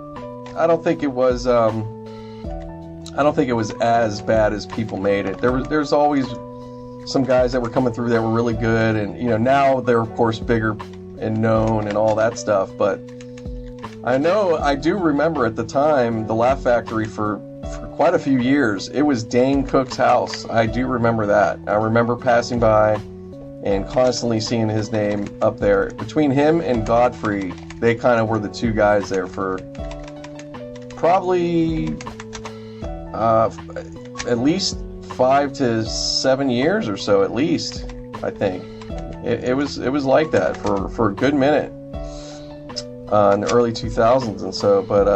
I don't think it was as bad as people made it. There's always some guys that were coming through that were really good, and now they're of course bigger and known and all that stuff. But I do remember at the time the Laugh Factory for quite a few years, it was Dane Cook's house. I do remember that. I remember passing by and constantly seeing his name up there. Between him and Godfrey, they kind of were the two guys there for probably at least 5 to 7 years or so, at least. I think it was like that for a good minute in the early 2000s and so. But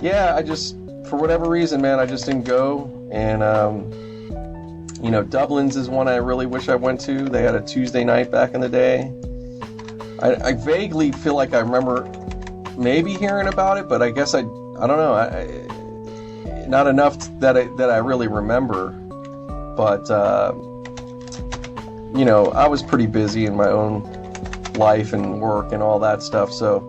I just, for whatever reason, man, I just didn't go. And Dublin's is one I really wish I went to. They had a Tuesday night back in the day. I vaguely feel like I remember maybe hearing about it, but I guess I don't know. Not enough that I really remember. But I was pretty busy in my own life and work and all that stuff. So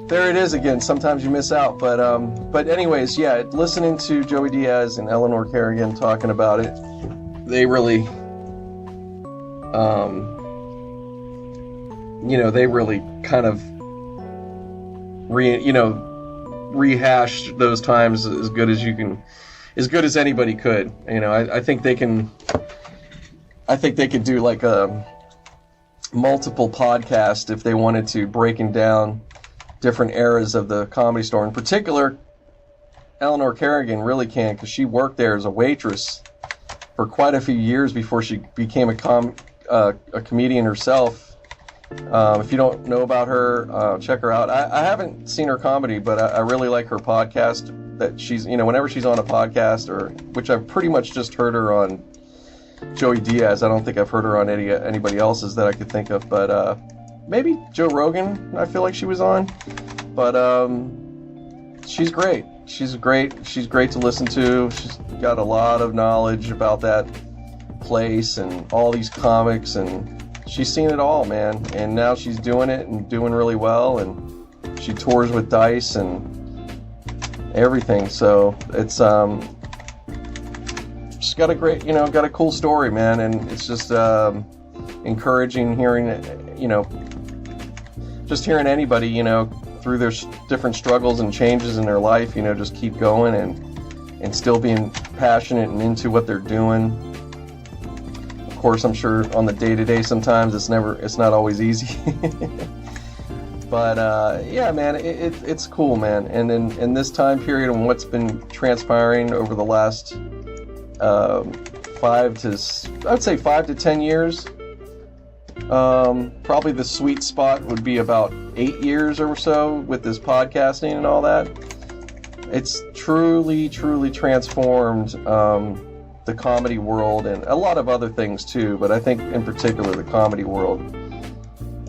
there it is again. Sometimes you miss out. But anyways, yeah. Listening to Joey Diaz and Eleanor Kerrigan talking about it, they really, they really kind of rehashed those times as good as anybody could. I think they could do like a multiple podcast if they wanted to, breaking down different eras of the Comedy Store. In particular, Eleanor Kerrigan really can, because she worked there as a waitress for quite a few years before she became a comedian herself. If you don't know about her, check her out. I haven't seen her comedy, but I really like her podcast. That she's, whenever she's on a podcast, which I've pretty much just heard her on Joey Diaz. I don't think I've heard her on anybody else's that I could think of. But maybe Joe Rogan, I feel like she was on. But she's great. She's great to listen to. She's got a lot of knowledge about that place and all these comics, and she's seen it all, man. And now she's doing it and doing really well, and she tours with Dice and everything. So it's she's got a great, got a cool story, man. And it's just encouraging hearing, just hearing anybody, through their different struggles and changes in their life, just keep going and still being passionate and into what they're doing. Of course, I'm sure on the day-to-day sometimes it's not always easy. But yeah, man, it's cool, man. And in this time period and what's been transpiring over the last 5 to 10 years, probably the sweet spot would be about 8 years or so with this podcasting and all that. It's truly transformed the comedy world and a lot of other things too, but I think in particular the comedy world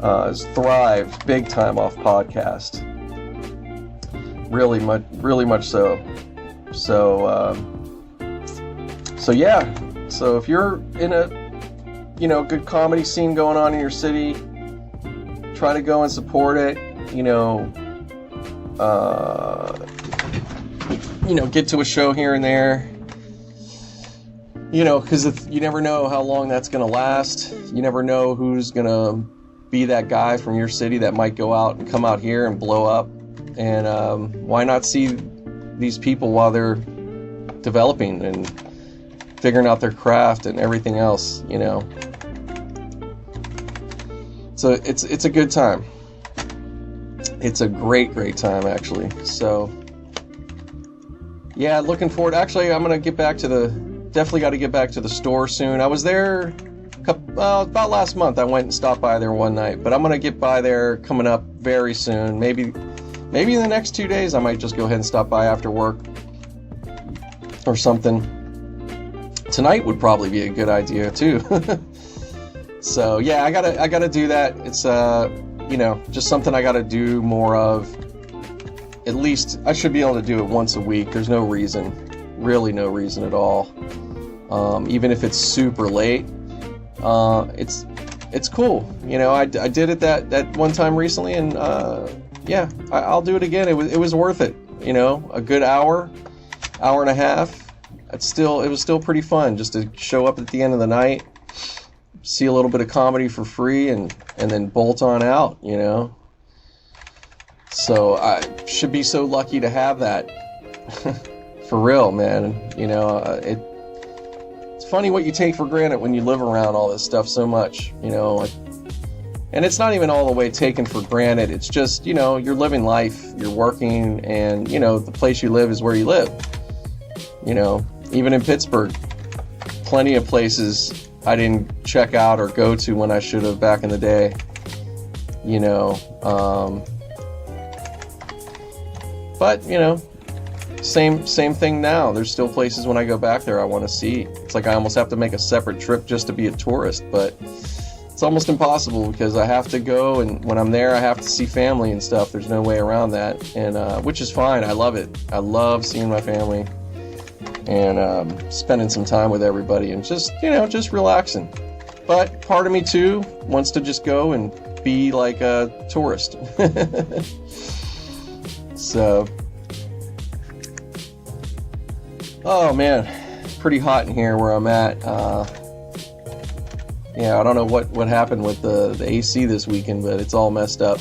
has thrived big time off podcast. Really much so. So yeah. So if you're in a good comedy scene going on in your city, try to go and support it. Get to a show here and there. Because you never know how long that's going to last. You never know who's going to be that guy from your city that might go out and come out here and blow up. And why not see these people while they're developing and figuring out their craft and everything else, So it's a good time. It's a great time, actually. So yeah, looking forward. Actually, I'm gonna definitely got to get back to the store soon. I was there about last month. I went and stopped by there one night, but I'm gonna get by there coming up very soon. Maybe in the next 2 days I might just go ahead and stop by after work or something. Tonight would probably be a good idea too. So yeah, I gotta do that. It's just something I gotta do more of. At least I should be able to do it once a week. There's really no reason at all. Even if it's super late, it's cool. I did it that one time recently, and yeah, I'll do it again. It was worth it. A good hour and a half. It was still pretty fun just to show up at the end of the night, see a little bit of comedy for free, and then bolt on out. So I should be so lucky to have that. For real, man. It's funny what you take for granted when you live around all this stuff so much, and it's not even all the way taken for granted. It's just, you're living life, you're working, and, the place you live is where you live. Even in Pittsburgh, plenty of places I didn't check out or go to when I should have back in the day, but, same thing now. There's still places when I go back there I want to see. It's like I almost have to make a separate trip just to be a tourist, but it's almost impossible because I have to go, and when I'm there I have to see family and stuff. There's no way around that, and which is fine. I love it. I love seeing my family and spending some time with everybody and just relaxing. But part of me too wants to just go and be like a tourist. So, oh man, pretty hot in here where I'm at. Yeah, I don't know what happened with the AC this weekend, but it's all messed up.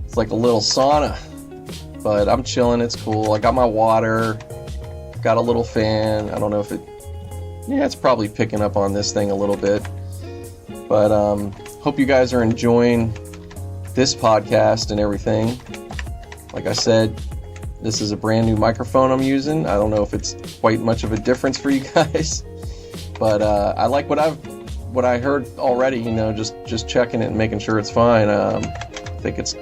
It's like a little sauna, but I'm chilling. It's cool. I got my water, got a little fan. I don't know if it's probably picking up on this thing a little bit, but hope you guys are enjoying this podcast and everything. Like I said, this is a brand new microphone I'm using. I don't know if it's quite much of a difference for you guys, but I like what I heard already. Just checking it and making sure it's fine. I think it's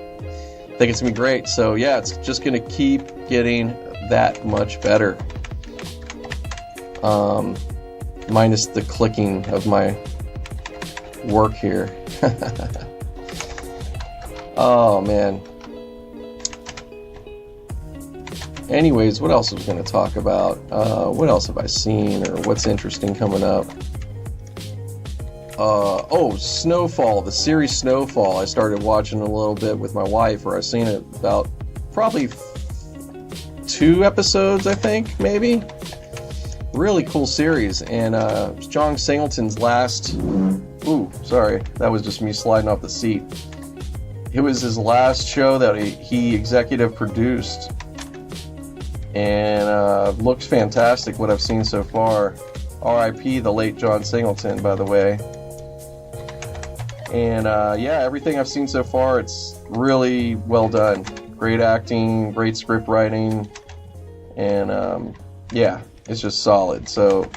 gonna be great. So yeah, it's just gonna keep getting that much better. Minus the clicking of my work here. Oh, man. Anyways, what else was going to talk about? What else have I seen, or what's interesting coming up? Snowfall, the series Snowfall. I started watching a little bit with my wife, or I've seen it about probably 2 episodes, I think, maybe. Really cool series, and John Singleton's last... Ooh, sorry, that was just me sliding off the seat. It was his last show that he executive produced, and looks fantastic what I've seen so far. R.I.P. the late John Singleton, by the way. And yeah, everything I've seen so far, it's really well done. Great acting, great script writing, and yeah, it's just solid. So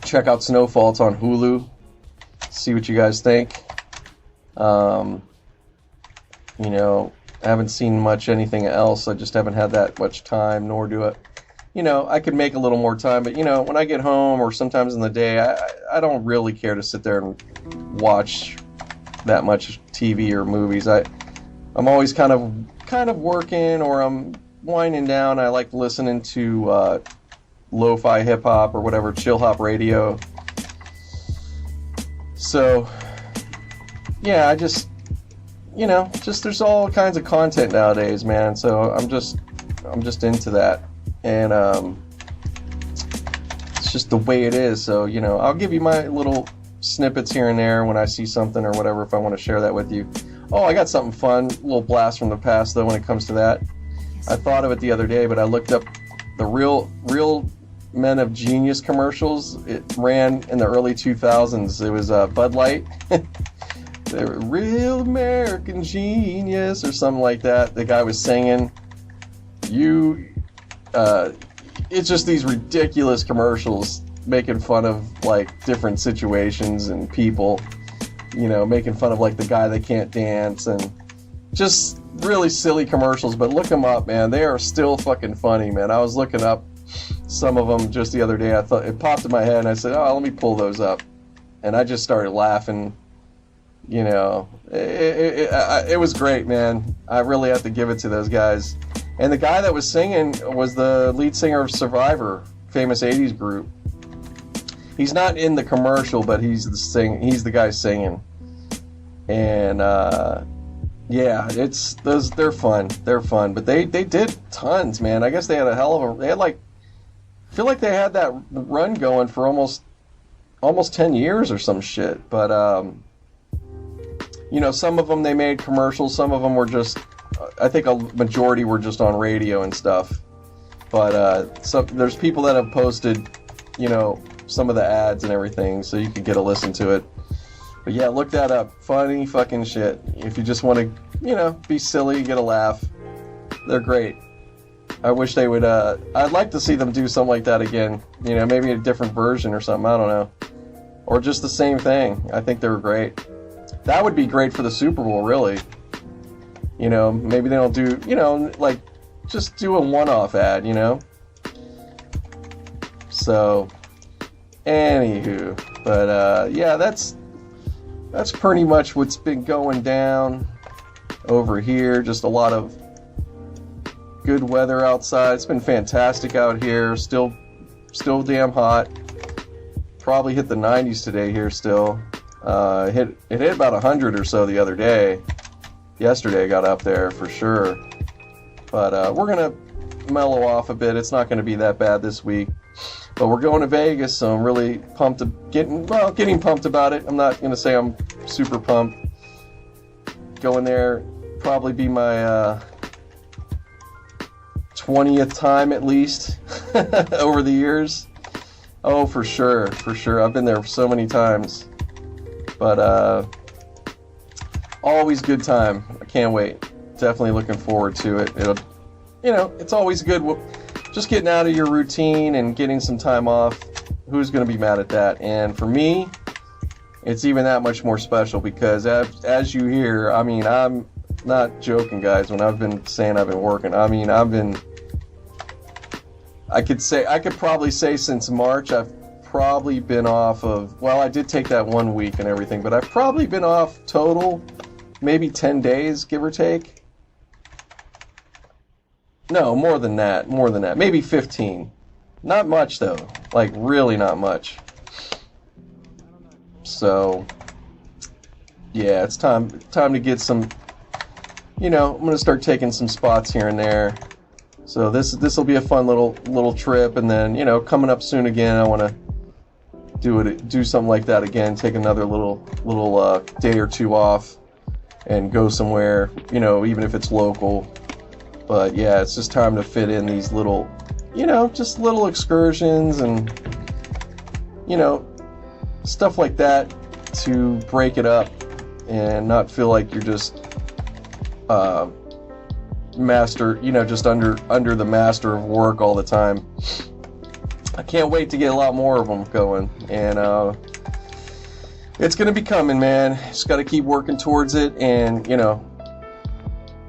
check out Snowfall. It's on Hulu. See what you guys think. You know, I haven't seen much anything else. I just haven't had that much time, nor do I. You know, I could make a little more time, but, you know, when I get home or sometimes in the day, I don't really care to sit there and watch that much TV or movies. I'm always kind of working, or I'm winding down. I like listening to lo-fi hip-hop or whatever, chill hop radio. So, yeah, I just, you know, just there's all kinds of content nowadays, man. So I'm just into that. And it's just the way it is. So, you know, I'll give you my little snippets here and there when I see something or whatever, if I want to share that with you. Oh, I got something fun, a little blast from the past though when it comes to that. I thought of it the other day, but I looked up the real Men of Genius commercials. It ran in the early 2000s. It was Bud Light. They were Real American Genius or something like that. The guy was singing. It's just these ridiculous commercials making fun of like different situations and people, you know, making fun of like the guy that can't dance, and just really silly commercials. But look them up, man. They are still fucking funny, man. I was looking up some of them just the other day. I thought it popped in my head, and I said, oh, let me pull those up. And I just started laughing. You know, it was great, man. I really have to give it to those guys. And the guy that was singing was the lead singer of Survivor, famous 80s group. He's not in the commercial, but he's the guy singing. And yeah, they're fun. They're fun. But they did tons, man. I guess they had a hell of a, they had like, I feel like they had that run going for almost 10 years or some shit. But you know, some of them they made commercials, some of them were just, I think a majority were just on radio and stuff. But there's people that have posted, you know, some of the ads and everything, so you can get a listen to it. But yeah, look that up. Funny fucking shit. If you just want to, you know, be silly, get a laugh, they're great. I wish they would, I'd like to see them do something like that again. You know, maybe a different version or something, I don't know. Or just the same thing. I think they were great. That would be great for the Super Bowl, really. You know, maybe they don't do, you know, like, just do a one-off ad, you know? So, anywho. But, yeah, that's pretty much what's been going down over here. Just a lot of good weather outside. It's been fantastic out here. Still damn hot. Probably hit the 90s today here still. It hit about 100 or so the other day. Yesterday I got up there for sure. But we're going to mellow off a bit. It's not going to be that bad this week. But we're going to Vegas, so I'm really pumped, getting pumped about it. I'm not going to say I'm super pumped. Going there, probably be my 20th time at least over the years. Oh, for sure. I've been there so many times. But always good time. I can't wait. Definitely looking forward to it. It'll, you know, it's always good. Just getting out of your routine and getting some time off. Who's going to be mad at that? And for me, it's even that much more special because as you hear, I mean, I'm not joking, guys, when I've been saying I've been working. I mean, I could probably say since March, I've probably been off of, well, I did take that 1 week and everything, but I've probably been off total maybe 10 days, give or take. No, more than that. Maybe 15. Not much, though. Like, really not much. So, yeah, it's time to get some, I'm going to start taking some spots here and there. So this will be a fun little trip, and then, coming up soon again, I want to do something like that again, take another little day or two off and go somewhere, even if it's local. But yeah, it's just time to fit in these little, just little excursions and, stuff like that to break it up and not feel like you're just just under the master of work all the time. I can't wait to get a lot more of them going, and it's gonna be coming, man. Just got to keep working towards it, and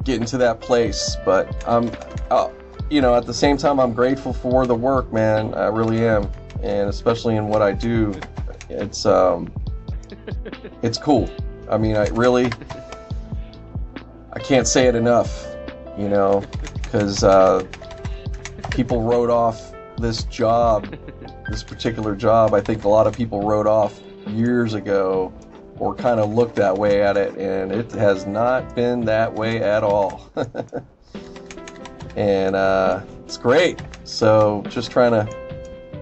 getting to that place. But at the same time, I'm grateful for the work, man. I really am, and especially in what I do, it's cool. I mean, I can't say it enough, because people wrote off this particular job. I think a lot of people wrote off years ago, or kind of looked that way at it, and it has not been that way at all. And it's great. So just trying to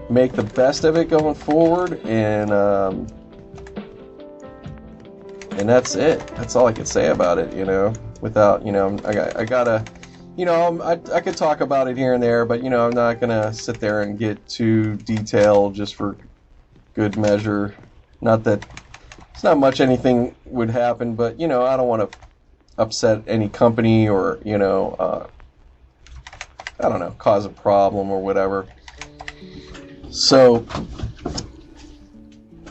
make the best of it going forward, and that's it. That's all I could say about it, without, I gotta, I could talk about it here and there, but, I'm not gonna sit there and get too detailed just for good measure. Not that it's not much anything would happen, but, I don't want to upset any company or, I don't know, cause a problem or whatever. So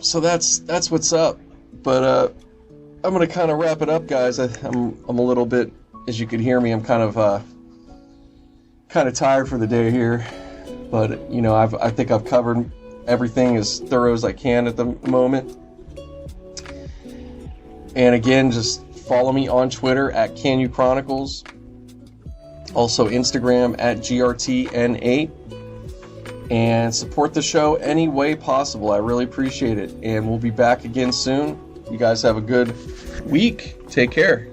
that's what's up. But I'm gonna kind of wrap it up, guys. I'm a little bit, as you can hear me, I'm kind of tired for the day here. But I think I've covered everything as thorough as I can at the moment. And again, just follow me on Twitter at KANU Chronicles. Also Instagram at GRTN8. And support the show any way possible. I really appreciate it. And we'll be back again soon. You guys have a good week. Take care.